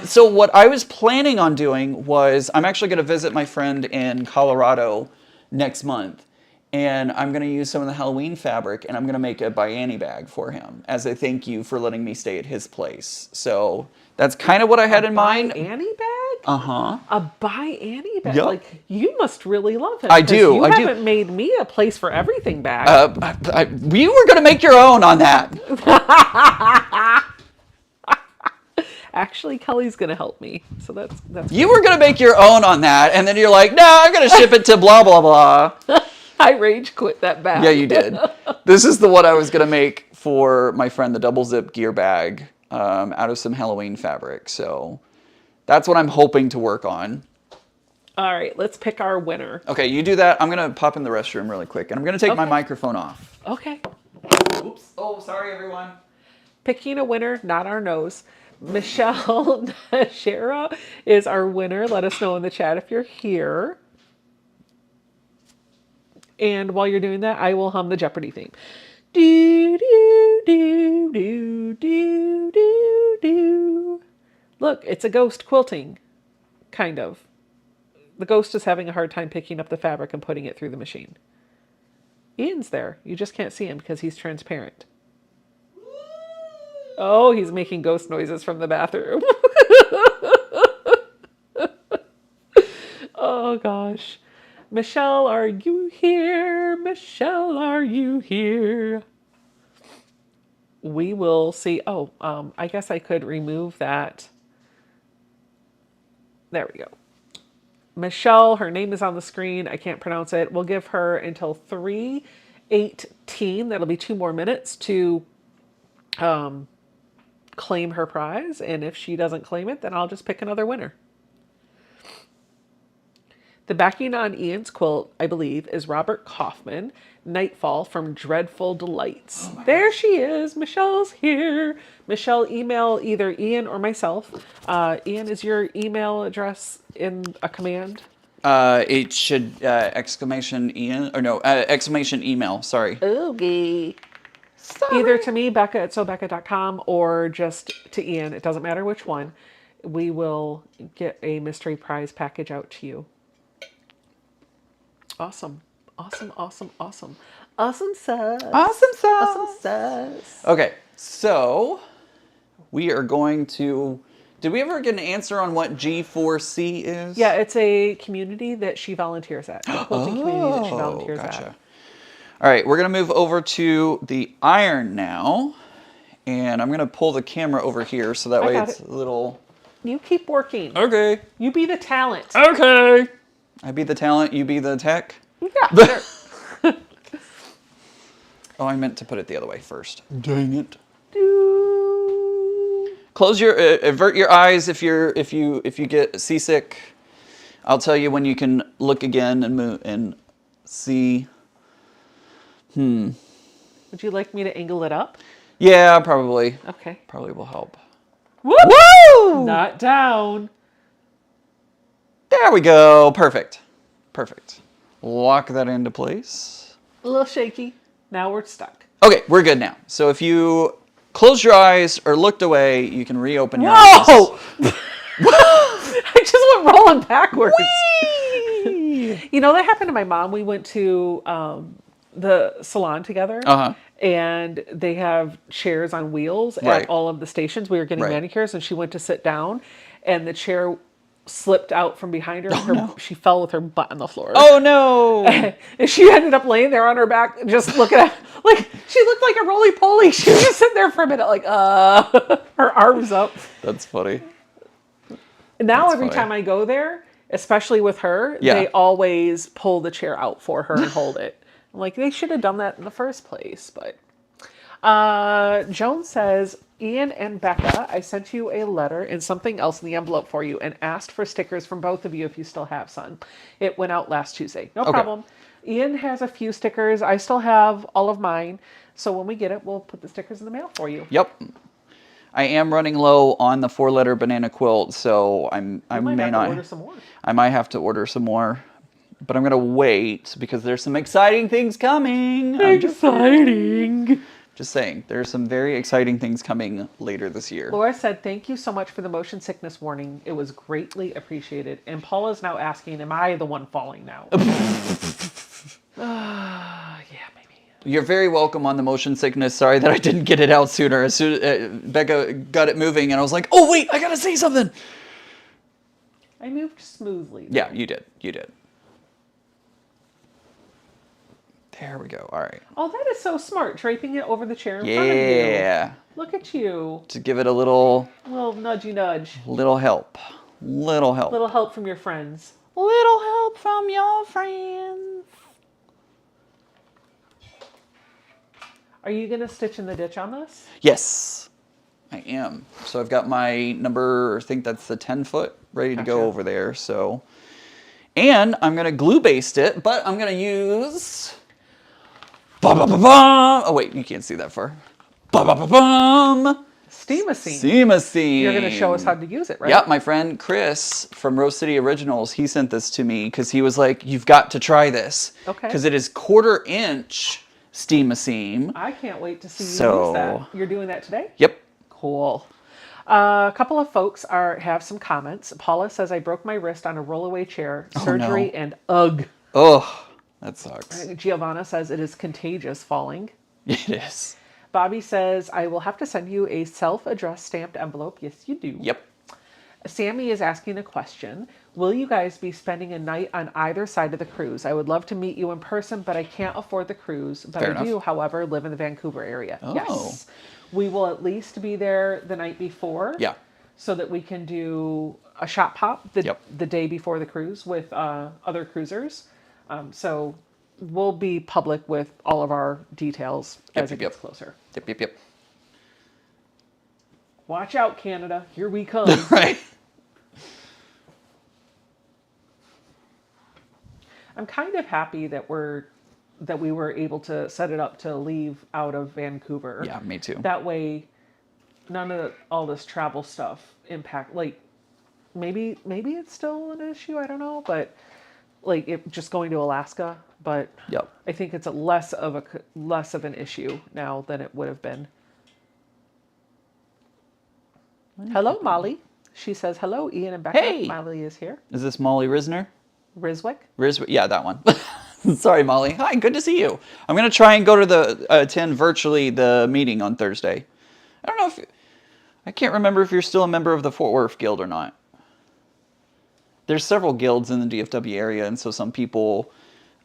So what I was planning on doing was I'm actually gonna visit my friend in Colorado next month, and I'm gonna use some of the Halloween fabric, and I'm gonna make a Biani bag for him as a thank you for letting me stay at his place. So that's kind of what I had in mind. Annie bag? Uh-huh. A buy Annie bag? Yup. Like, you must really love him. I 'cause do, You I do. haven't made me a place for everything bag. We were gonna make your own on that. Actually, Kelly's going to help me. So that's You were gonna make your own on that, and then you're like, no, I'm gonna ship it to blah blah blah. I rage quit that bag. Yeah, you did. This is the one I was gonna make for my friend, the double zip gear bag, out of some Halloween fabric. So that's what I'm hoping to work on. All right, let's pick our winner. Okay, you do that. I'm gonna pop in the restroom really quick, and I'm gonna take my Okay. microphone off. Okay. Oops. Oh, sorry, everyone. Picking a winner, not our nose. Michelle Shara is our winner. Let us know in the chat if you're here. And while you're doing that, I will hum the Jeopardy theme. Do, do, do, do, do, do, do. Look, it's a ghost quilting. Kind of. The ghost is having a hard time picking up the fabric and putting it through the machine. Ian's there. You just can't see him because he's transparent. Oh, he's making ghost noises from the bathroom. Oh, gosh. Michelle, are you here? Michelle, are you here? We will see. Oh, I guess I could remove that. There we go. Michelle, her name is on the screen. I can't pronounce it. We'll give her until 3:18. That'll be 2 more minutes to claim her prize. And if she doesn't claim it, then I'll just pick another winner. The backing on Ian's quilt, I believe, is Robert Kaufman, Nightfall from Dreadful Delights. There she is. Michelle's here. Michelle, email either Ian or myself. Ian, is your email address in a command? It should exclamation Ian or no exclamation email. Sorry. Okay. Either to me, Becca at sobecca.com, or just to Ian. It doesn't matter which one. We will get a mystery prize package out to you. Awesome. Awesome, awesome, awesome. Awesome sauce. Awesome sauce. Awesome sauce. Okay, so we are going to. Did we ever get an answer on what G4C is? Yeah, it's a community that she volunteers at. A quilting community that she volunteers at. All right, we're going to move over to the iron now. And I'm going to pull the camera over here so that way got it's it. a little... You keep working. Okay. You be the talent. Okay. I be the talent, you be the tech? Yeah, sure. Oh, I meant to put it the other way first. Dang it. Do. Close your, avert your eyes if you get seasick. I'll tell you when you can look again and move and see. Would you like me to angle it up? Yeah, probably. Okay. Probably will help. Woo! Woo! Not down. There we go. Perfect. Perfect. Lock that into place. A little shaky. Now we're stuck. Okay, we're good now. So if you closed your eyes or looked away, you can reopen your Whoa! eyes. I just went rolling backwards. Whee! You know, that happened to my mom. We went to the salon together. Uh-huh. And they have chairs on wheels Right. at all of the stations. We were getting Right. manicures, and she went to sit down, and the chair slipped out from behind her. And no. she fell with her butt on the floor. Oh no! And she ended up laying there on her back, just looking at, like, she looked like a roly-poly. She was just sitting there for a minute, like, her arms up. That's funny. And now That's every funny. time I go there, especially with her, Yeah. they always pull the chair out for her and hold it. I'm like, they should have done that in the first place. But Joan says, Ian and Becca, I sent you a letter and something else in the envelope for you and asked for stickers from both of you if you still have some. It went out last Tuesday. No problem. Ian has a few stickers. I still have all of mine. So when we get it, we'll put the stickers in the mail for you. Yep. I am running low on the 4-letter banana quilt, so I You may might have not. to order some more. I might have to order some more, but I'm gonna wait because there's some exciting things coming. I'm Exciting. just saying, there's some very exciting things coming later this year. Laura said, thank you so much for the motion sickness warning. It was greatly appreciated. And Paula's now asking, am I the one falling now? Yeah, maybe. You're very welcome on the motion sickness. Sorry that I didn't get it out sooner. As soon Becca got it moving, and I was like, oh wait, I gotta say something. I moved smoothly. Yeah, you did. You did. There we go. All right. Oh, that is so smart. Draping it over the chair in front of you. Yeah. Look at you. To give it a little Little nudgy nudge. help. Little help. Little help from your friends. Little help from your friends. Are you going to stitch in the ditch on this? Yes, I am. So I've got my number, I think that's the 10 foot, ready to go Gotcha. over there. So, and I'm going to glue baste it, but I'm going to use... Ba-ba-ba-bum. Oh wait, you can't see that far. Ba-ba-ba-bum. Steamacine. Steamacine. You're going to show us how to use it, right? Yeah, my friend Chris from Rose City Originals, he sent this to me because he was like, you've got to try this. Okay. Because it is 1/4 inch Steamacine. I can't wait to see you So- use that. You're doing that today? Yep. Cool. A couple of folks have some comments. Paula says, I broke my wrist on a rollaway chair, surgery, no. and ugh. Oh, that sucks. Giovanna says it is contagious falling. It is. Bobby says, I will have to send you a self-addressed stamped envelope. Yes, you do. Yep. Sammy is asking a question. Will you guys be spending a night on either side of the cruise? I would love to meet you in person, but I can't afford the cruise. But Fair I do, enough. however, live in the Vancouver area. Oh. Yes. We will at least be there the night before. Yeah. So that we can do a shop hop the Yep. day before the cruise with other cruisers. So we'll be public with all of our details Yep, as it yep, gets closer. Yep. Watch out, Canada. Here we come. Right. I'm kind of happy that we were able to set it up to leave out of Vancouver. Yeah, me too. That way, none of all this travel stuff impact. Like, maybe it's still an issue. I don't know, but like it just going to Alaska. But Yep. I think it's less of an issue now than it would have been. Hello, Molly. She says, hello, Ian and Becca. Hey! Molly is here. Is this Molly Risner? Riswick. Yeah, that one. Sorry, Molly. Hi, good to see you. I'm going to try and go to attend virtually the meeting on Thursday. I don't know I can't remember if you're still a member of the Fort Worth Guild or not. There's several guilds in the DFW area, and so some people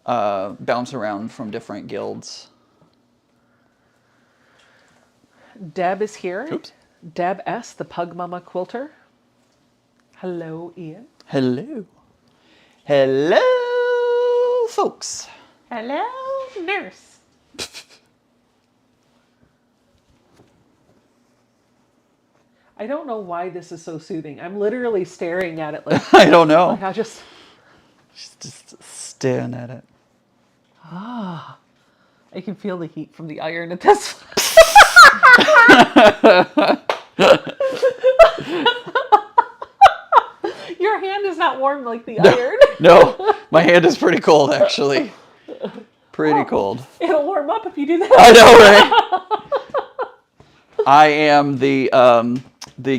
bounce around from different guilds. Deb is here. Oops. Deb S., the Pug Mama Quilter. Hello, Ian. Hello. Hello, folks. Hello, nurse. I don't know why this is so soothing. I'm literally staring at it like, I don't know. I just... She's just staring at it. I can feel the heat from the iron at this. Your hand is not warm like the iron. No, my hand is pretty cold, actually. Pretty cold. It'll warm up if you do that. I know, right? I am the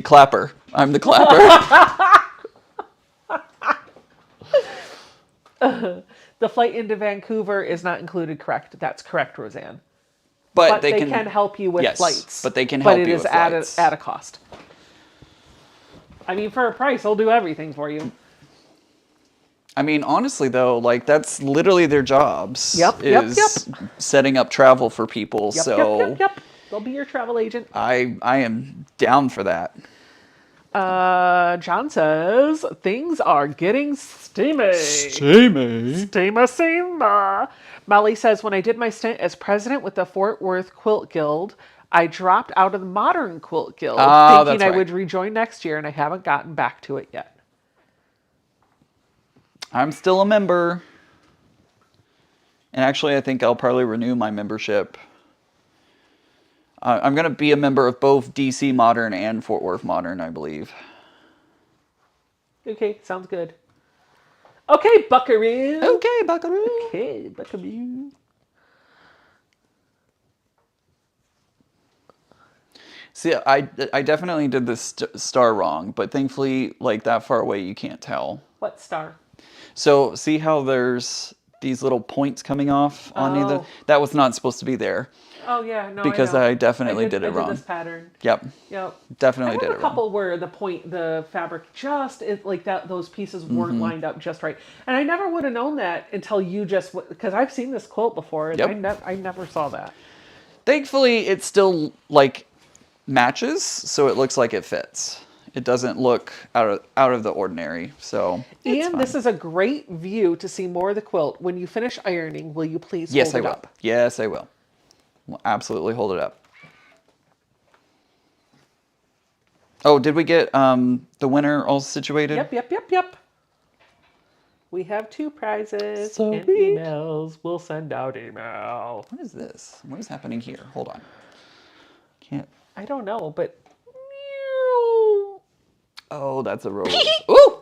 clapper. I'm the clapper. The flight into Vancouver is not included, correct? That's correct, Roseanne. But they can help you with yes, flights. but they can help you with But it flights. is at a cost. I mean, for a price, they'll do everything for you. I mean, honestly, though, like, that's literally their jobs. Yep. Setting up travel for people. Yep. They'll be your travel agent. I am down for that. John says, things are getting steamy. Steamy. Steamy. Molly says, when I did my stint as president with the Fort Worth Quilt Guild, I dropped out of the Modern Quilt Guild, thinking I would rejoin next year, and I haven't gotten back to it yet. I'm still a member. And actually, I think I'll probably renew my membership. I'm going to be a member of both DC Modern and Fort Worth Modern, I believe. Okay, sounds good. Okay, buckaroo. Okay, buckaroo. Okay, buckaroo. See, I definitely did this star wrong, but thankfully, like, that far away, you can't tell. What star? So, see how there's these little points coming off on either? That was not supposed to be there. Oh, yeah, no, Because I definitely did it I wrong. did this pattern. Yep. Definitely I did have it a wrong. couple where the fabric just is like that. Those pieces weren't lined up just right, and I never would have known that until you just because I've seen this quilt before. And Yep. I never saw that. Thankfully, it still, like, matches, so it looks like it fits. It doesn't look out of the ordinary, so And this is a great view to see more of the quilt. When you finish ironing, will you please yes, hold I it will. up? Yes, I will. We'll absolutely hold it up. Oh, did we get the winner all situated? Yep. We have 2 prizes So and sweet. emails. We'll send out email. What is this? What is happening here? Hold on. Can't. I don't know, but Oh, that's a rose. Ooh!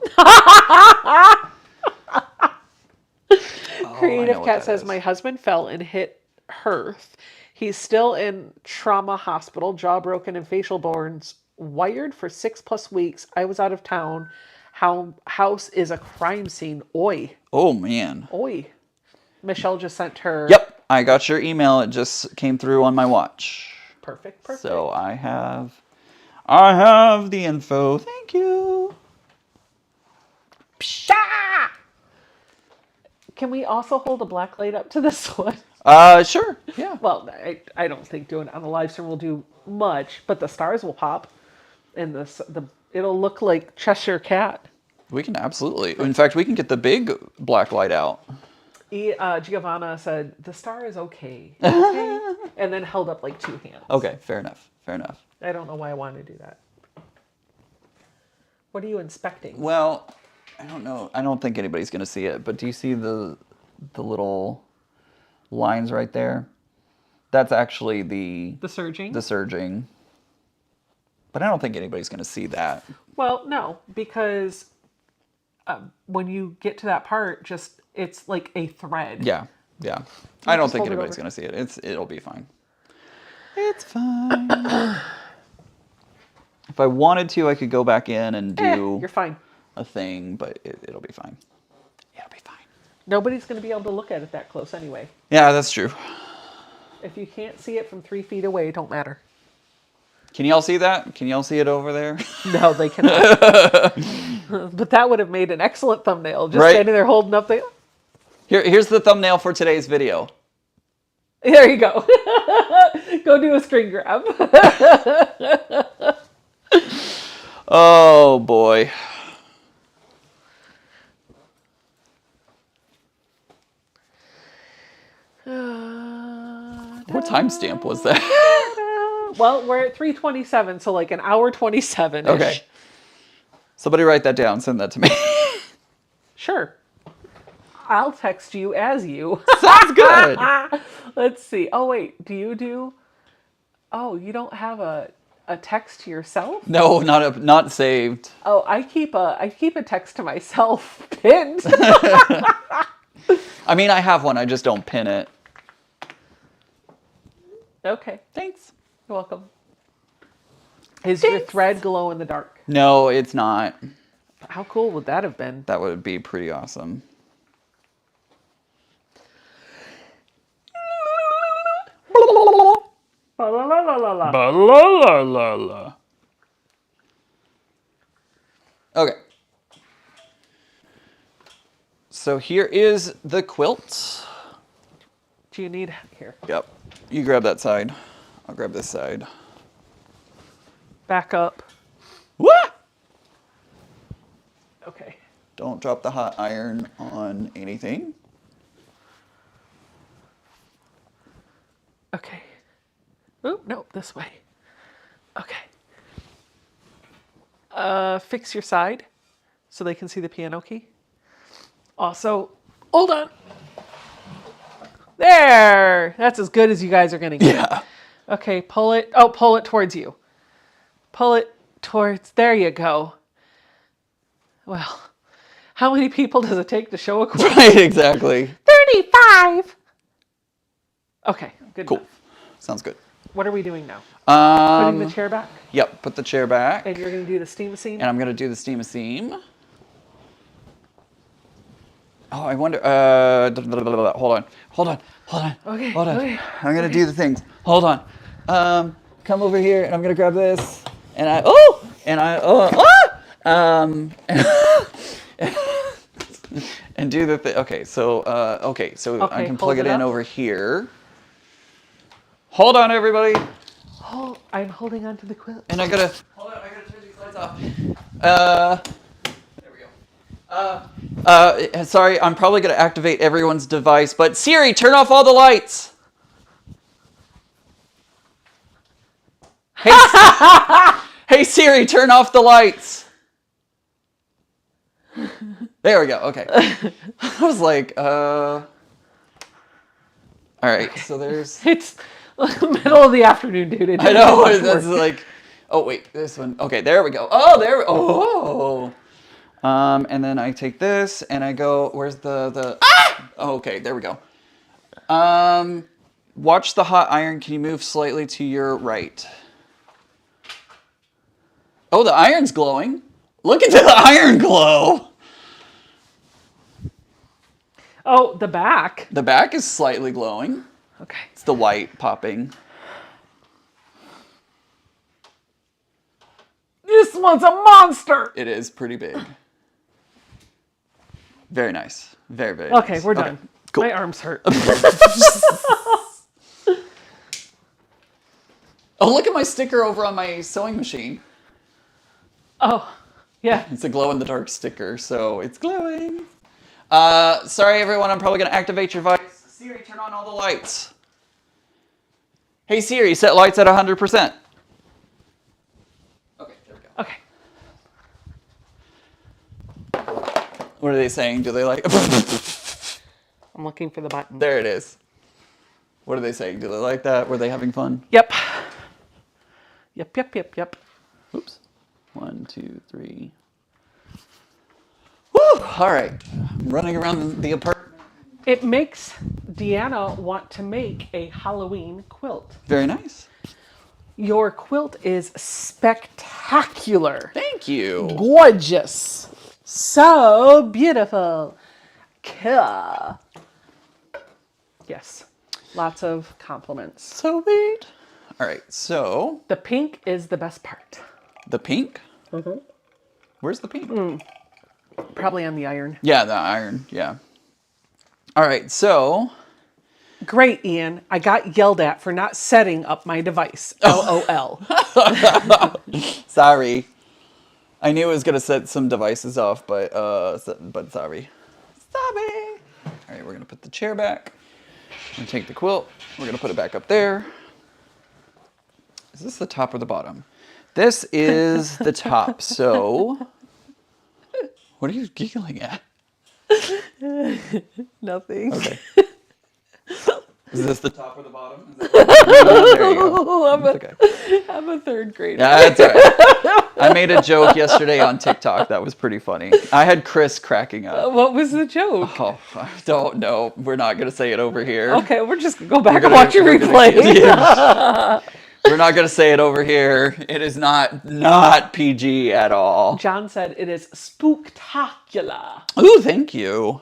Creative what Cat that says, is. my husband fell and hit Hearth. He's still in trauma hospital, jaw broken and facial bones wired for 6+ weeks. I was out of town. House is a crime scene. Oi. Oh, man. Oi. Michelle just sent her. Yep, I got your email. It just came through on my watch. Perfect. So I have the info. Thank you. Psha! Can we also hold a black light up to this one? Sure. Yeah. Well, I don't think doing it on the live stream will do much, but the stars will pop, and it'll look like Cheshire Cat. We can absolutely. In fact, we can get the big black light out. Giovanna said the star is okay, and then held up like 2 hands. Okay, fair enough. I don't know why I wanted to do that. What are you inspecting? Well, I don't know. I don't think anybody's going to see it, but do you see the little lines right there? That's actually the surging? The surging. But I don't think anybody's going to see that. Well, no, because when you get to that part, it's like a thread. Yeah. I don't just think hold it anybody's over. going to see it. It'll be fine. It's fine. If I wanted to, I could go back in and do You're fine. a thing, but it'll be fine. It'll be fine. Nobody's going to be able to look at it that close anyway. Yeah, that's true. If you can't see it from 3 feet away, it don't matter. Can y'all see that? Can y'all see it over there? No, they cannot. But that would have made an excellent thumbnail. Just Right. standing there holding up the... Here's the thumbnail for today's video. There you go. Go do a screen grab. Oh, boy. What timestamp was that? Well, we're at 3:27, so like an hour 27. Okay. Somebody write that down. Send that to me. Sure. I'll text you as you. Sounds good. Let's see. Oh wait, do you do? Oh, you don't have a text to yourself? No, not saved. Oh, I keep a text to myself pinned. I mean, I have one. I just don't pin it. Okay, Thanks. you're welcome. Is your thread glow in the dark? No, it's not. How cool would that have been? That would be pretty awesome. La la la la la la. La la la la. Okay. So here is the quilt. Do you need here? Yep. You grab that side. I'll grab this side. Back up. What? Okay. Don't drop the hot iron on anything. Okay. Oh, no, this way. Okay. Fix your side so they can see the piano key. Also, hold on. There. That's as good as you guys are going to get. Yeah. Okay, pull it. Oh, pull it towards you. Pull it towards. There you go. Well, how many people does it take to show a quilt? Right, exactly. 35. Okay, good Cool. enough. Sounds good. What are we doing now? Putting the chair back? Yep, put the chair back. And you're going to do the steam seam? And I'm going to do the steam a seam. Oh, I wonder. Hold on. Okay, Hold on. okay, I'm going to do the things. Hold on. Come over here, and I'm going to grab this. And and do the thing. Okay, so I can plug it in over here. Hold on, everybody. Oh, I'm holding on to the quilt. And I gotta hold on. I gotta turn these lights off. There we go. Sorry, I'm probably gonna activate everyone's device, but Siri, turn off all the lights. Hey, hey Siri, turn off the lights. There we go. Okay. I was like, all right. So there's. It's middle of the afternoon, dude. I know. That's like. Oh wait, this one. Okay, there we go. Oh, there. Oh. And then I take this and I go. Where's the? Ah! Oh, okay, there we go. Watch the hot iron. Can you move slightly to your right? Oh, the iron's glowing. Look at the iron glow. Oh, the back. The back is slightly glowing. Okay. It's the white popping. This one's a monster. It is pretty big. Very nice. Very, very nice. Okay, we're done. Cool. My arms hurt. Oh, look at my sticker over on my sewing machine. Oh, yeah. It's a glow-in-the-dark sticker, so it's glowing. Sorry, everyone. I'm probably going to activate your device. Siri, turn on all the lights. Hey, Siri, set lights at 100%. Okay, there we go. Okay. What are they saying? Do they like... I'm looking for the button. There it is. What are they saying? Do they like that? Were they having fun? Yep. Yep. Oops. 1, 2, 3. Woo! All right. I'm running around the apartment. It makes Deanna want to make a Halloween quilt. Very nice. Your quilt is spectacular. Thank you. Gorgeous. So beautiful. Cool. Yes. Lots of compliments. So sweet. All right. So The pink is the best part. the pink. Mm-hmm. Where's the pink? Probably on the iron. Yeah, the iron. Yeah. All right. So Great, Ian. I got yelled at for not setting up my device. LOL. sorry. I knew it was gonna set some devices off, but sorry. Sorry. All right. We're gonna put the chair back. I'm gonna take the quilt. We're gonna put it back up there. Is this the top or the bottom? This is the top. So, what are you giggling at? Nothing. Okay. Is this the top or the bottom? Is that what there you go. Oh, It's okay. I'm a third grader. Yeah, that's all right. I made a joke yesterday on TikTok that was pretty funny. I had Chris cracking up. What was the joke? Oh, I don't know. We're not going to say it over here. Okay, we're just gonna go back We're and watch your we're gonna- replay. Yeah. We're not going to say it over here. It is not PG at all. John said it is spooktacular. Ooh, thank you.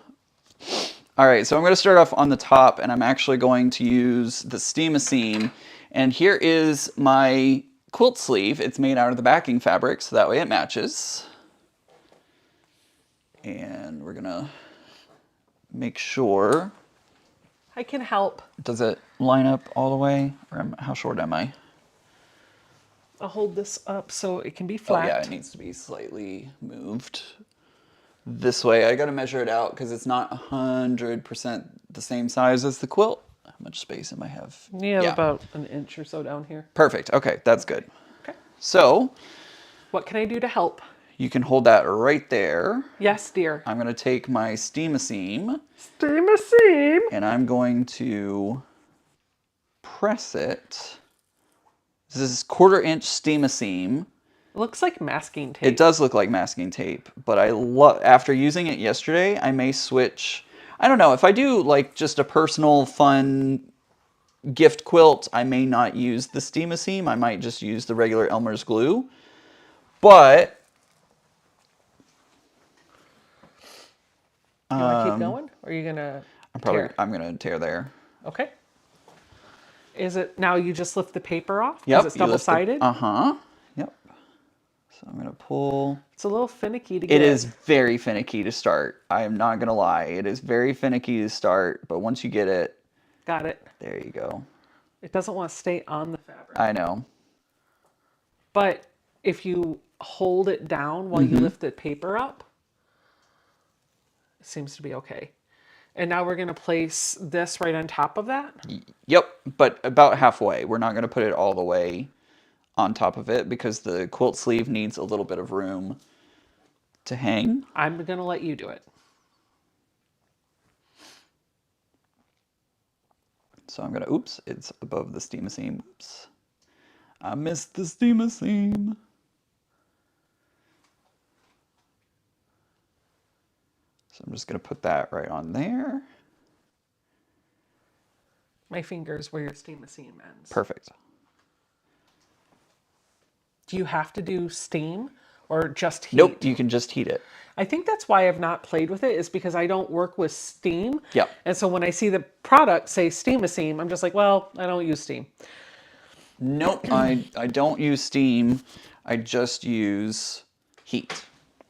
All right, so I'm going to start off on the top, and I'm actually going to use the Steam-A-Seam. And here is my quilt sleeve. It's made out of the backing fabric, so that way it matches. And we're going to make sure. I can help. Does it line up all the way? Or how short am I? I'll hold this up so it can be flat. Oh, yeah, it needs to be slightly moved this way. I got to measure it out because it's not 100% the same size as the quilt. How much space am I have? Yeah, about an inch or so down here. Perfect. Okay, that's good. Okay. So What can I do to help? you can hold that right there. Yes, dear. I'm going to take my Steam-A-Seam Steam-A-Seam. and I'm going to press it. This is 1/4 inch Steam-A-Seam. It looks like masking tape. It does look like masking tape, but I love, after using it yesterday, I may switch. I don't know, if I do like just a personal fun gift quilt, I may not use the Steam-A-Seam. I might just use the regular Elmer's glue. But You want to keep going? Or are you going to I'm gonna tear there. Okay. Is it, now you just lift the paper off? Yep. Is it double-sided? Uh-huh. Yep. So I'm gonna pull. It's a little finicky to get. It is very finicky to start. I am not gonna lie. It is very finicky to start, but once you get it, Got it. there you go. It doesn't want to stay on the fabric. I know. But if you hold it down while you lift the paper up, it seems to be okay. And now we're going to place this right on top of that. Yep, but about halfway. We're not gonna put it all the way on top of it because the quilt sleeve needs a little bit of room to hang. I'm going to let you do it. So I'm gonna, oops, it's above the Steam-A-Seam. Oops. I missed the Steam-A-Seam. So I'm just gonna put that right on there. My fingers where your Steam-A-Seam ends. Perfect. Do you have to do steam or just heat? Nope, you can just heat it. I think that's why I've not played with it, is because I don't work with steam. Yep. And so when I see the product say Steam-A-Seam, I'm just like, well, I don't use steam. Nope, I don't use steam. I just use heat.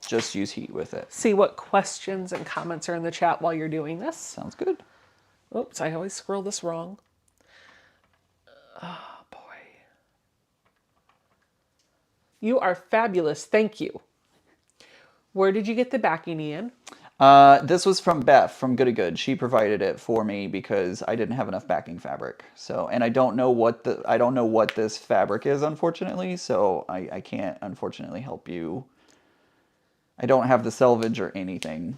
Just use heat with it. See what questions and comments are in the chat while you're doing this. Sounds good. Oops, I always scroll this wrong. Oh, boy. You are fabulous. Thank you. Where did you get the backing, Ian? This was from Beth from Goody Good. She provided it for me because I didn't have enough backing fabric. So, and I don't know what this fabric is, unfortunately. So I can't unfortunately help you. I don't have the selvage or anything.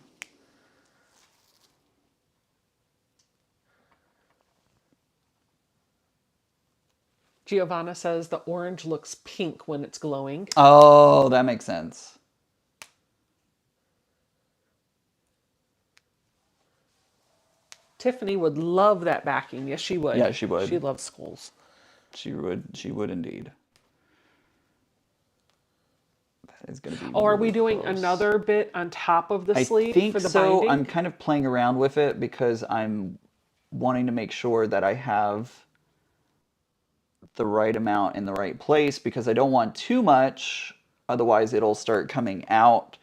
Giovanna says the orange looks pink when it's glowing. Oh, that makes sense. Tiffany would love that backing. Yes, she would. Yeah, she would. She loves skulls. She would indeed. That is going to be. Oh, are we really doing close. another bit on top of the I sleeve think for the so. binding? I'm kind of playing around with it because I'm wanting to make sure that I have the right amount in the right place because I don't want too much, otherwise it'll start coming out,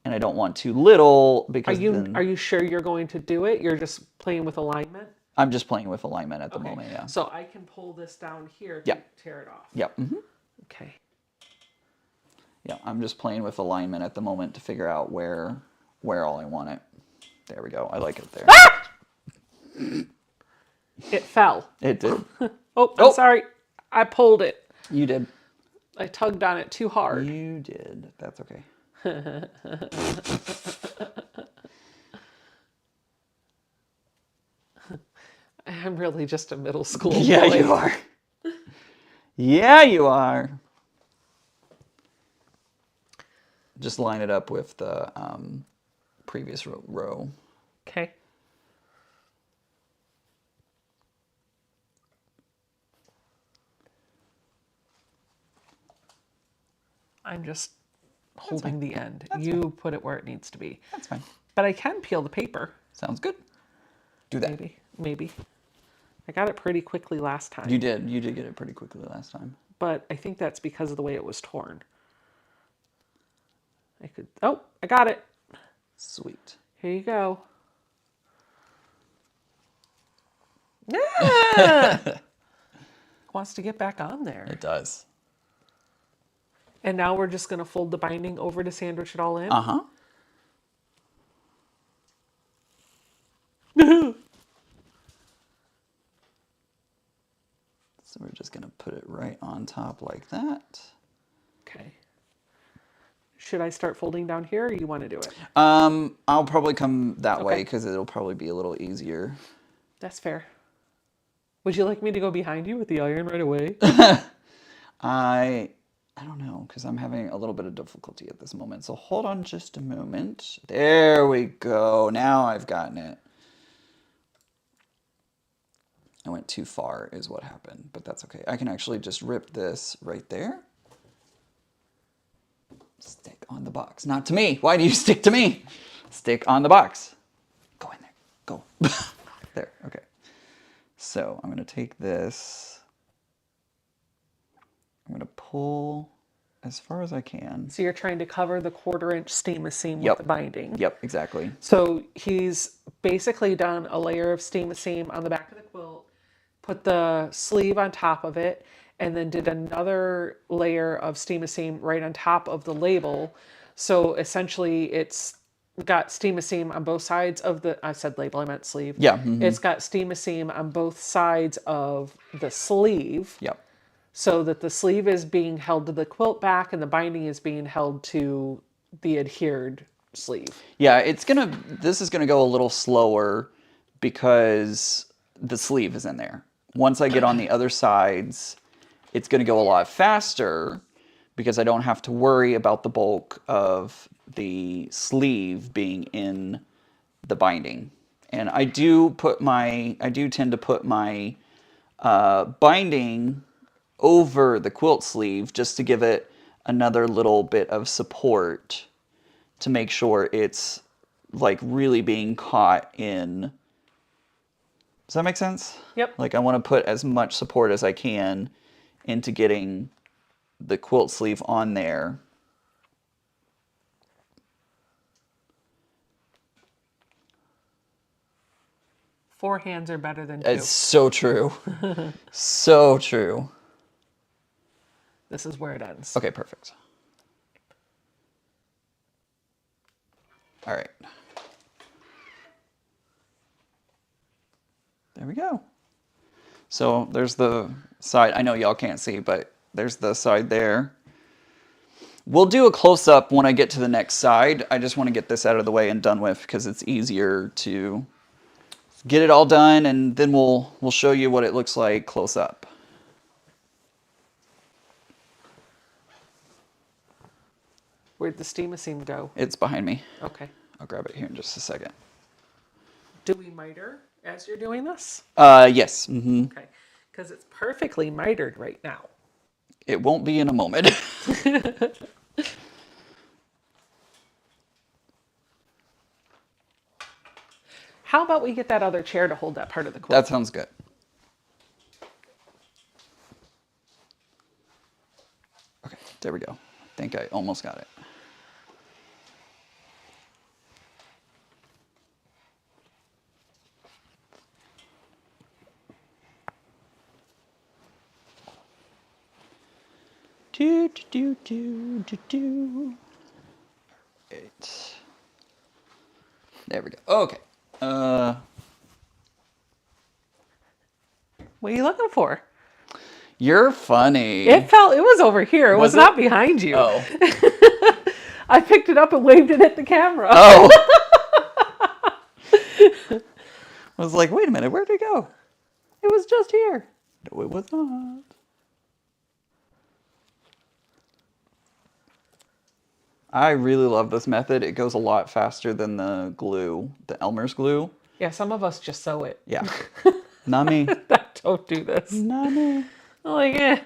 and I don't want too little because Are you sure you're going to do it? You're just playing with alignment? I'm just playing with alignment at the Okay. moment, yeah. So I can pull this down here to Yeah. tear it off. Yep. Mm-hmm. Okay. Yeah, I'm just playing with alignment at the moment to figure out where all I want it. There we go. I like it there. It fell. It did. Oh, I'm sorry. I pulled it. You did. I tugged on it too hard. You did. That's okay. I'm really just a middle school Yeah, boy. you are. Yeah, you are. Just line it up with the previous row. Okay. I'm just holding the end. You put it where it needs to be. That's fine. But I can peel the paper. Sounds good. Do that. Maybe. I got it pretty quickly last time. You did. You did get it pretty quickly last time. But I think that's because of the way it was torn. Oh, I got it. Sweet. Here you go. Ah! Wants to get back on there. It does. And now we're just going to fold the binding over to sandwich it all in. Uh-huh. So we're just going to put it right on top like that. Okay. Should I start folding down here, or you want to do it? I'll probably come that way Okay. because it'll probably be a little easier. That's fair. Would you like me to go behind you with the iron right away? I don't know, because I'm having a little bit of difficulty at this moment. So hold on just a moment. There we go. Now I've gotten it. I went too far is what happened, but that's okay. I can actually just rip this right there. Stick on the box. Not to me. Why do you stick to me? Stick on the box. Go in there. Go. There. Okay. So I'm going to take this. I'm going to pull as far as I can. So you're trying to cover the 1/4 inch steam seam Yep. with the binding. Yep, exactly. So he's basically done a layer of steam seam on the back of the quilt, put the sleeve on top of it, and then did another layer of steam seam right on top of the label. So essentially it's got steam seam on both sides of the, I said label, I meant sleeve. Yeah. It's got steam seam on both sides of the sleeve. Yep. So that the sleeve is being held to the quilt back and the binding is being held to the adhered sleeve. Yeah, this is gonna go a little slower because the sleeve is in there. Once I get on the other sides, it's gonna go a lot faster because I don't have to worry about the bulk of the sleeve being in the binding. And I do tend to put my binding over the quilt sleeve just to give it another little bit of support to make sure it's like really being caught in. Does that make sense? Yep. Like I want to put as much support as I can into getting the quilt sleeve on there. Four hands are better than two. It's so true. So true. This is where it ends. Okay, perfect. All right. There we go. So there's the side. I know y'all can't see, but there's the side there. We'll do a close-up when I get to the next side. I just want to get this out of the way and done with because it's easier to get it all done, and then we'll show you what it looks like close up. Where'd the steam seam go? It's behind me. Okay. I'll grab it here in just a second. Do we miter as you're doing this? Yes. Mm-hmm. Okay. Because it's perfectly mitered right now. It won't be in a moment. How about we get that other chair to hold that part of the quilt? That sounds good. Okay, there we go. I think I almost got it. Do, do, do, do, do. Right. There we go. Okay. What are you looking for? You're funny. It was over here. It was Was not it? behind you. Oh. I picked it up and waved it at the camera. Oh. I was like, wait a minute, where'd it go? It was just here. No, it was not. I really love this method. It goes a lot faster than the glue, the Elmer's glue. Yeah, some of us just sew it. Yeah. Not me. Don't do this. Not me. I'm like,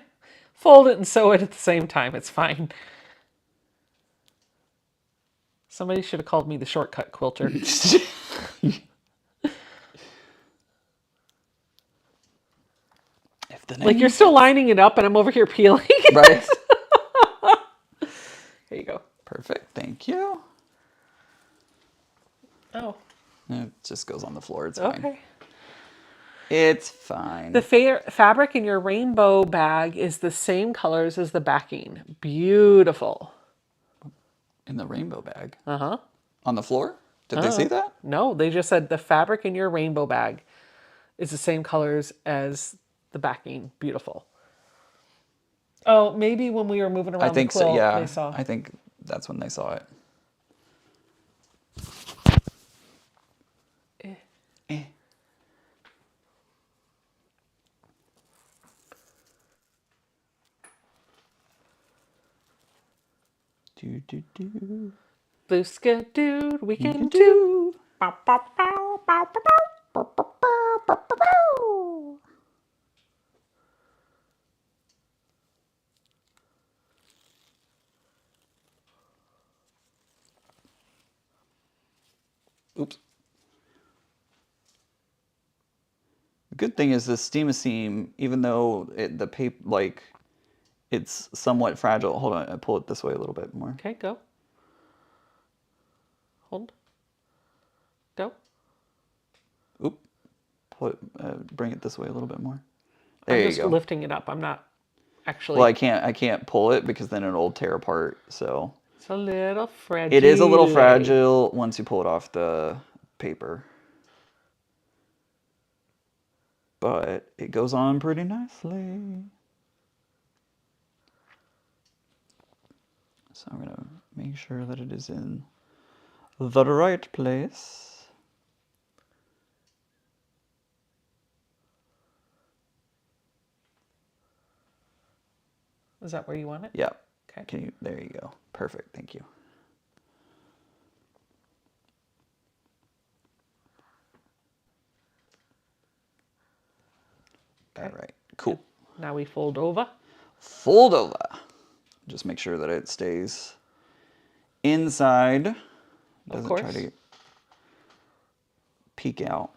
fold it and sew it at the same time. It's fine. Somebody should have called me the shortcut quilter. If the Like, you're still lining it up and I'm over here peeling. right. There you go. Perfect. Thank you. Oh, It just goes on the floor. It's fine. okay. It's fine. The fabric in your rainbow bag is the same colors as the backing. Beautiful. In the rainbow bag. Uh-huh. On the floor? Did they say that? No, they just said the fabric in your rainbow bag is the same colors as the backing. Beautiful. Oh, maybe when we were moving around I think the quilt, so. Yeah. they saw. I think that's when they saw it. Eh. Do. Blue sky dude, we can do. Do. Bow, bow, bow, bow, bow, bow, bow, bow, bow, bow, bow. Oops. The good thing is this steam-a-seam, even though the paper, like, it's somewhat fragile. Hold on, I pull it this way a little bit more. Okay, go. Hold. Go. Oop. Pull it, bring it this way a little bit more. There I'm you just go. lifting it up. I'm not actually. Well, I can't pull it because then it'll tear apart. So It's a little fragile. it is a little fragile once you pull it off the paper. But it goes on pretty nicely. So I'm gonna make sure that it is in the right place. Is that where you want it? Yeah. Okay. Can you? There you go. Perfect. Thank you. Okay. All right. Cool. Now we fold over. Fold over. Just make sure that it stays inside. Doesn't course. try to peek out.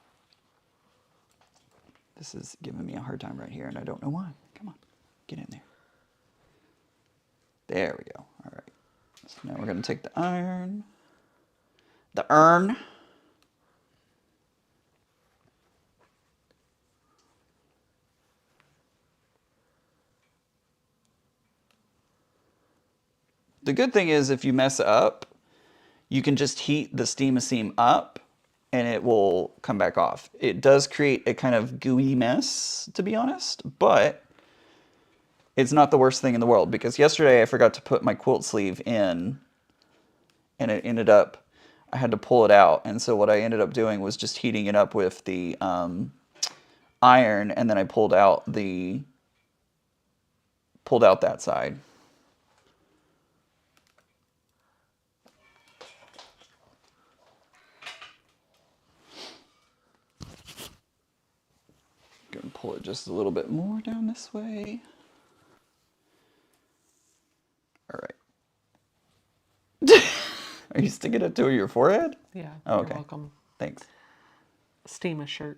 This is giving me a hard time right here, and I don't know why. Come on, get in there. There we go. All right. So now we're going to take the iron. The urn. The good thing is if you mess up, you can just heat the steam-a-seam up and it will come back off. It does create a kind of gooey mess, to be honest, but it's not the worst thing in the world because yesterday I forgot to put my quilt sleeve in and it ended up, I had to pull it out. And so what I ended up doing was just heating it up with the iron, and then I pulled out that side. Gonna pull it just a little bit more down this way. All right. Are you sticking it to your forehead? Yeah. Oh, You're okay. welcome. Thanks. Steam a shirt.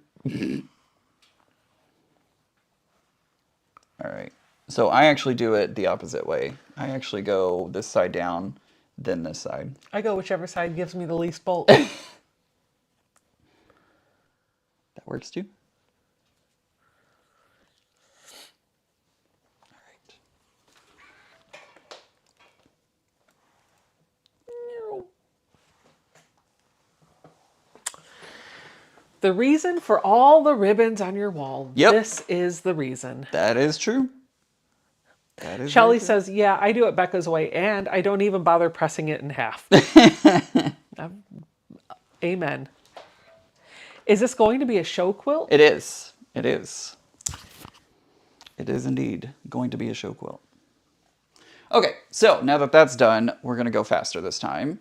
All right. So I actually do it the opposite way. I actually go this side down, then this side. I go whichever side gives me the least bulk. That works too. All right. The reason for all the ribbons on your wall. Yep. This is the reason. That is true. That is Shelly very true. says, yeah, I do it Becca's way, and I don't even bother pressing it in half. Amen. Is this going to be a show quilt? It is. It is. It is indeed going to be a show quilt. Okay, so now that that's done, we're going to go faster this time.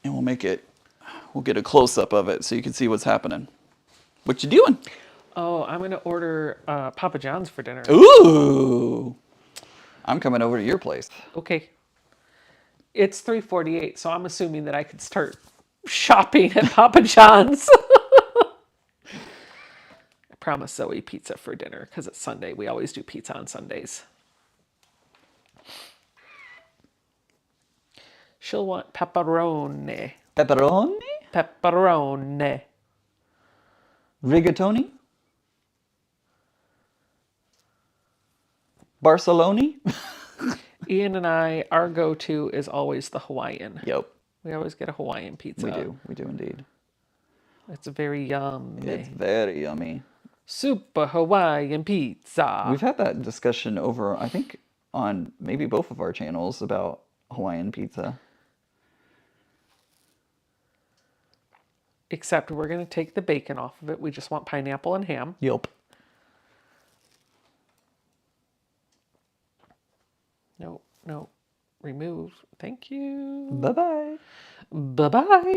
And we'll get a close-up of it so you can see what's happening. What you doing? Oh, I'm going to order Papa John's for dinner. Ooh! I'm coming over to your place. Okay. It's 3:48, so I'm assuming that I could start shopping at Papa John's. I promised Zoe pizza for dinner because it's Sunday. We always do pizza on Sundays. She'll want pepperoni. Pepperoni? Pepperoni. Rigatoni? Barcelona? Ian and I, our go-to is always the Hawaiian. Yep, We always get a Hawaiian pizza. we do indeed. It's very yummy. It's very yummy. Super Hawaiian pizza. We've had that discussion over, I think, on maybe both of our channels about Hawaiian pizza. Except we're going to take the bacon off of it. We just want pineapple and ham. Yep. No, no. Remove. Thank you. Bye-bye. Bye-bye.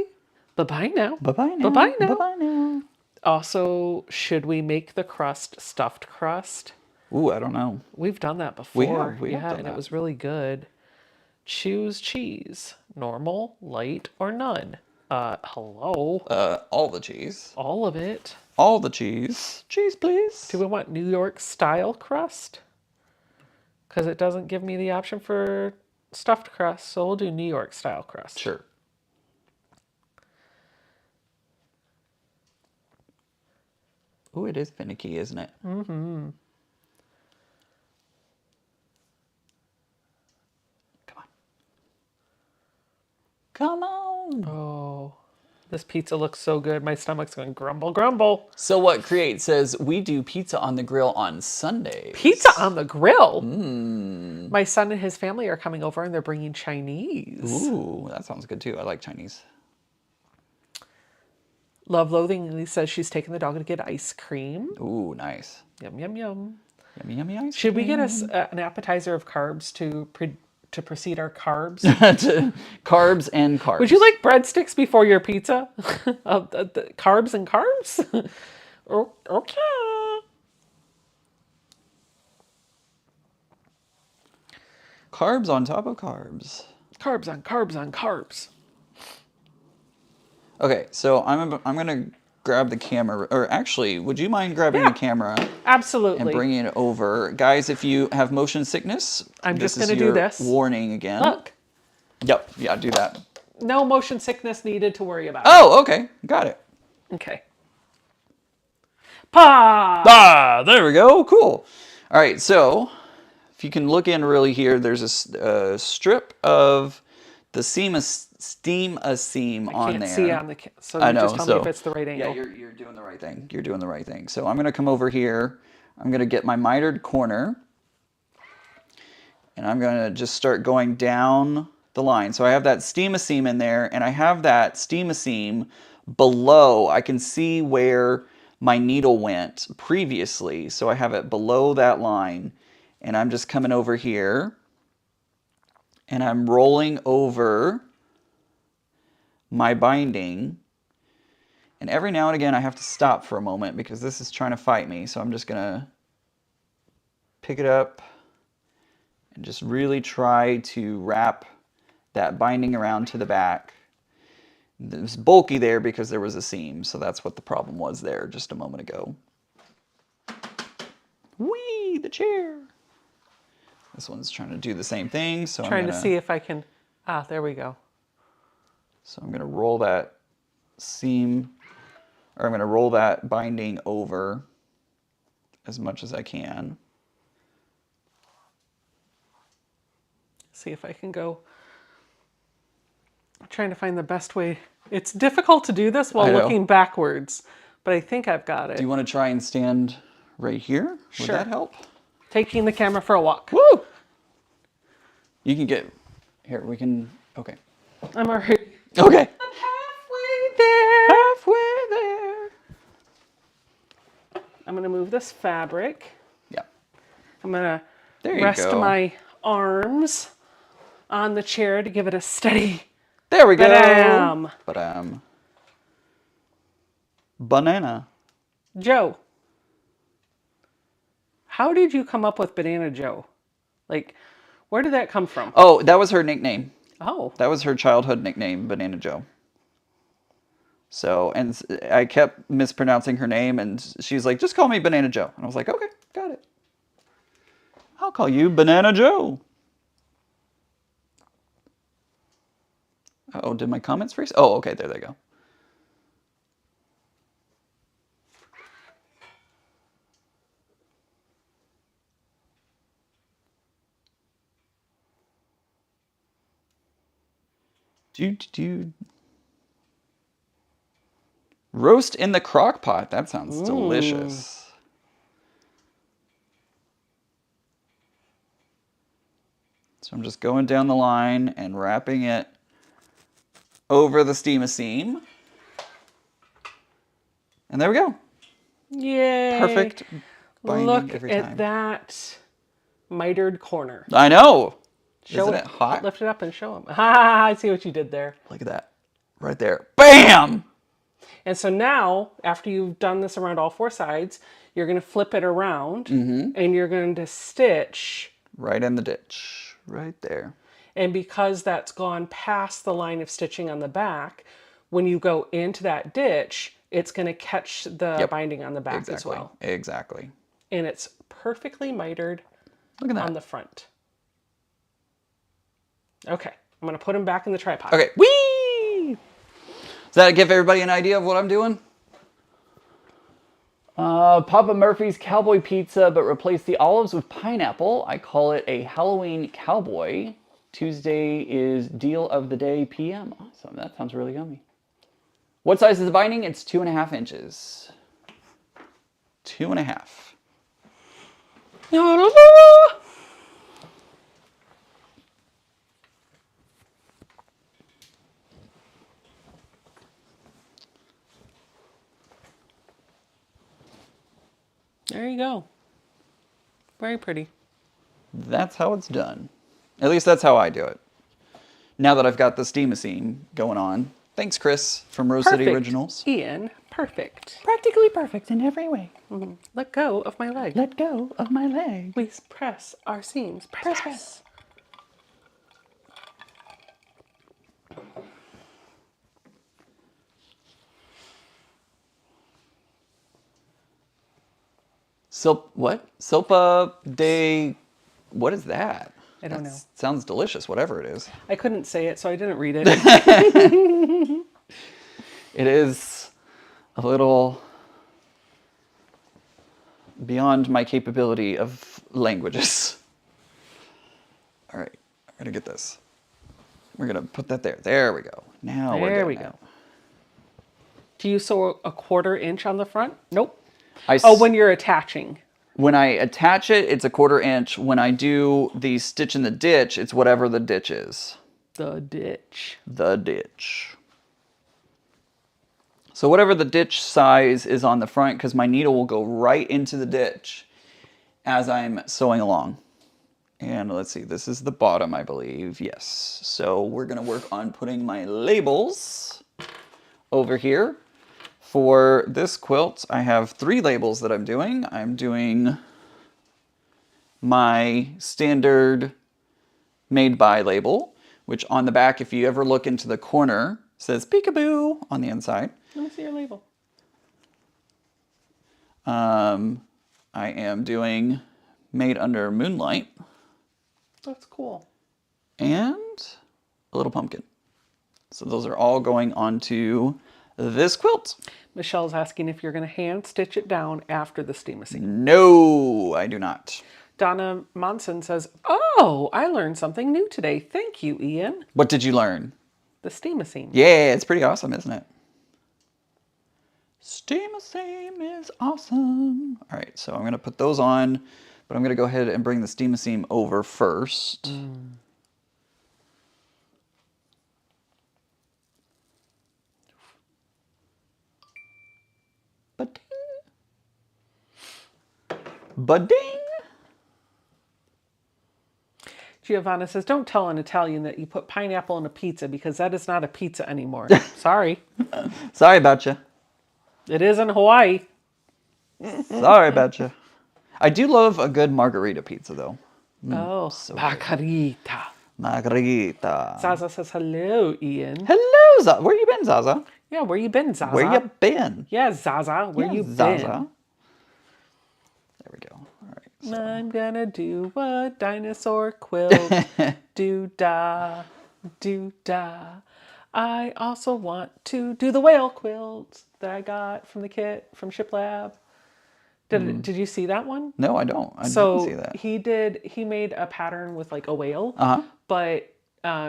Bye-bye now. Bye-bye now. Bye-bye now. Bye-bye now. Also, should we make the crust stuffed crust? Ooh, I don't know. We've done that before. We have done and that. it was really good. Choose cheese. Normal, light, or none. Hello. All the cheese. All of it. All the cheese. Cheese, please. Do we want New York style crust? Because it doesn't give me the option for stuffed crust, so we'll do New York style crust. Sure. Ooh, it is finicky, isn't it? Mm-hmm. Come on. Come on. Oh, this pizza looks so good. My stomach's going grumble, grumble. So what Create says, we do pizza on the grill on Sundays. Pizza on the grill? My son and his family are coming over and they're bringing Chinese. Ooh, that sounds good too. I like Chinese. Love Loathing says she's taking the dog to get ice cream. Ooh, nice. Yum, yum, yum. Yummy, yummy ice Should we get us an appetizer of carbs to precede our carbs? Carbs and carbs. Would you like breadsticks before your pizza? Carbs and carbs? Okay. Carbs on top of carbs. Carbs on carbs on carbs. Okay, so I'm gonna grab the camera, or actually, would you mind grabbing the camera Absolutely. and bringing it over, guys? If you have motion sickness, I'm just is gonna do your this. warning again. Look, Yep, yeah, do that. no motion sickness needed to worry about. Oh, okay, got it. Okay. Pa! Ah, there we go. Cool. All right, so if you can look in really here, there's a strip of the seam on Can't there. see on the so I you know. just tell so me if it's the right angle. yeah, you're doing the right thing. You're doing the right thing. So I'm gonna come over here. I'm gonna get my mitered corner, and I'm gonna just start going down the line. So I have that seam in there, and I have that seam below. I can see where my needle went previously, so I have it below that line, and I'm just coming over here, and I'm rolling over my binding, and every now and again I have to stop for a moment because this is trying to fight me, so I'm just gonna pick it up and just really try to wrap that binding around to the back. It was bulky there because there was a seam, so that's what the problem was there just a moment ago. Whee, the chair. This one's trying to do the same thing, so Trying to see if I can. There we go. So I'm going to roll that seam, or I'm going to roll that binding over as much as I can. See if I can go. I'm trying to find the best way. It's difficult to do this while I know. looking backwards, but I think I've got it. Do you want to try and stand right here? Would Sure. that help? Taking the camera for a walk. Woo! You can get, here, we can, okay. I'm already. Okay. I'm I'm going to move this fabric. Yeah. I'm going There to you rest go. my arms on the chair to give it a steady. There we go. Ba-dam. Ba-dam. Banana. Joe, how did you come up with Banana Joe? Like, where did that come from? Oh, that was her nickname. Oh, That was her childhood nickname, Banana Joe. So, and I kept mispronouncing her name, and she's like, just call me Banana Joe. And I was like, okay, got it. I'll call you Banana Joe. Oh, did my comments freeze? Oh, okay, there they go. Do. Roast in the crock pot. That sounds delicious. So I'm just going down the line and wrapping it over the steam-a-seam. And there we go. yay. Perfect binding Look every at time. that mitered corner. I know. Show Isn't it hot? Lift it up and show them. Ha, I see what you did there. Look at that. Right there. Bam! And so now, after you've done this around all four sides, you're going to flip it around and you're going to stitch. Right in the ditch. Right there. And because that's gone past the line of stitching on the back, when you go into that ditch, it's going to catch the binding on the back as well. Exactly. And it's perfectly mitered Look at that. on the front. Okay, I'm going to put them back in the tripod. Okay. Whee! Does that give everybody an idea of what I'm doing? Papa Murphy's Cowboy Pizza, but replace the olives with pineapple. I call it a Halloween cowboy. Tuesday is deal of the day PM. Awesome. That sounds really yummy. What size is the binding? It's 2.5 inches. 2.5. There you go. Very pretty. That's how it's done. At least that's how I do it. Now that I've got the steam-a-seam going on. Thanks, Chris, from Rose City Originals. Ian, perfect. Practically perfect in every way. Let go of my leg. Let go of my leg. We press our seams. Press. Silpa de... What is that? I don't know. Sounds delicious, whatever it is. I couldn't say it, so I didn't read it. It is a little beyond my capability of languages. All right, I'm gonna get this. We're gonna put that there. There we go. Now There we go. Do you sew a 1/4 inch on the front? Nope. When you're attaching. When I attach it, it's a 1/4 inch. When I do the stitch in the ditch, it's whatever the ditch is. The ditch. The ditch. So whatever the ditch size is on the front, because my needle will go right into the ditch as I'm sewing along. And let's see, this is the bottom, I believe. Yes. So we're going to work on putting my labels over here. For this quilt, I have 3 labels that I'm doing. I'm doing my standard made by label, which on the back, if you ever look into the corner, says peekaboo on the inside. Let me see your label. I am doing made under moonlight. That's cool. And a little pumpkin. So those are all going onto this quilt. Michelle's asking if you're going to hand stitch it down after the steam-a-seam. No, I do not. Donna Monson says, oh, I learned something new today. Thank you, Ian. What did you learn? The steam-a-seam. Yeah, it's pretty awesome, isn't it? Steam-a-seam is awesome. All right, so I'm going to put those on, but I'm going to go ahead and bring the steam-a-seam over first. Ba-ding! Giovanna says, don't tell an Italian that you put pineapple in a pizza because that is not a pizza anymore. Sorry. Sorry about you. It is in Hawaii. Sorry about you. I do love a good margarita pizza, though. Oh, so good. margarita. Margarita. Zaza says, hello, Ian. Hello, Zaza. Where you been, Zaza? Yeah, where you been, Zaza? Where you been? Yeah, Zaza, where Yeah, you Zaza. been? There we go. All right. So. I'm gonna do a dinosaur quilt. Do-da, do-da. I also want to do the whale quilt that I got from the kit from Shiplab. Did you see that one? No, I don't. I didn't see that. He made a pattern with like a whale, Uh-huh. but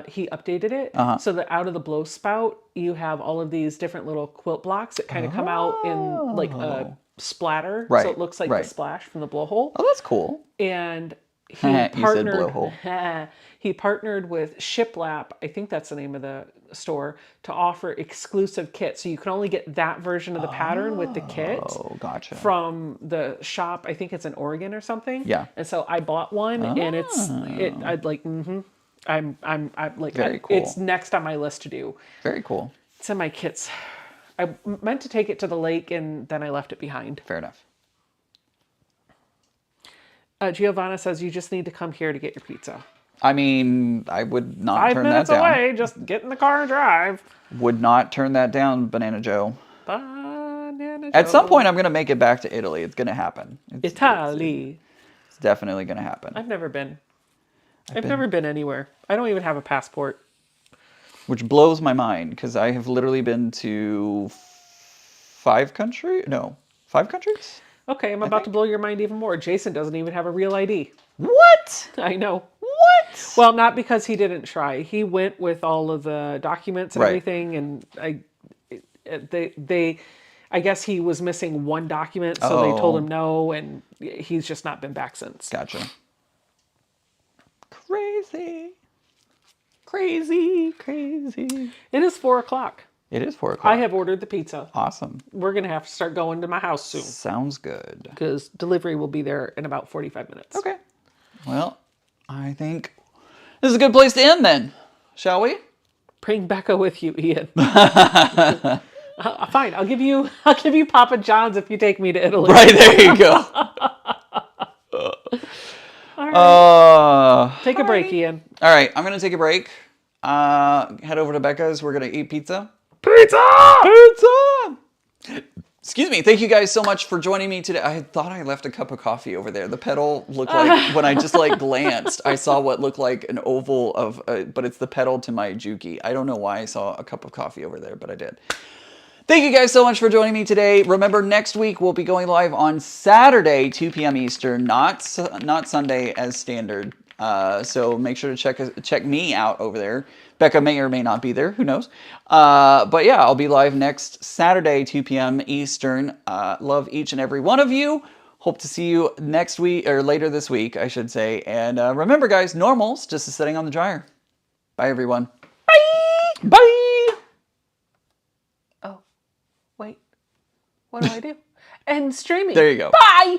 he updated it so that out of the blow spout you have all of these different little quilt blocks that kind of come out in like a splatter, so it looks like the splash from the blowhole. Oh, that's cool. And he You said partnered. blowhole. He partnered with Shiplap, I think that's the name of the store, to offer exclusive kits. So you can only get that version of the pattern with the kit. Oh, gotcha. From the shop, I think it's in Oregon or something. Yeah. And so I bought one, and I'd like, I'm like, Very cool. It's next on my list to do. Very cool. It's in my kits. I meant to take it to the lake, and then I left it behind. Fair enough. Giovanna says, you just need to come here to get your pizza. I mean, I would not 5 turn that minutes down. away, just get in the car and drive. Would not turn that down, Banana Joe. Banana At some Joe. point, I'm going to make it back to Italy. It's going to happen. Italy. It's definitely going to happen. I've never been. I've never been anywhere. I don't even have a passport. Which blows my mind, because I have literally been to 5 countries? No, 5 countries? Okay, I'm about to blow your mind even more. Jason doesn't even have a real ID. What? I know. What? Well, not because he didn't try. He went with all of the documents and everything, and I guess he was missing one document, so they told him no, and he's just not been back since. Gotcha. Crazy. It is 4:00. It is 4 o'clock. I have ordered the pizza. Awesome. We're going to have to start going to my house soon. Sounds good. Because delivery will be there in about 45 minutes. Okay. Well, I think this is a good place to end then. Shall we? Bring Becca with you, Ian. Fine, I'll give you Papa John's if you take me to Italy. Right, there you go. All right. Take a all break, right. Ian. All right, I'm going to take a break. Head over to Becca's. We're going to eat pizza. Pizza! Excuse me. Thank you guys so much for joining me today. I thought I left a cup of coffee over there. The pedal looked like, when I just like glanced, I saw what looked like an oval of, but it's the pedal to my Juki. I don't know why I saw a cup of coffee over there, but I did. Thank you guys so much for joining me today. Remember, next week we'll be going live on Saturday, 2 p.m. Eastern, not Sunday as standard. So make sure to check me out over there. Becca may or may not be there. Who knows? But yeah, I'll be live next Saturday, 2 p.m. Eastern. Love each and every one of you. Hope to see you next week, or later this week, I should say. And remember, guys, normal's just sitting on the dryer. Bye, everyone. Bye! Bye! Oh, wait. What do I do? And streaming. There you go. Bye!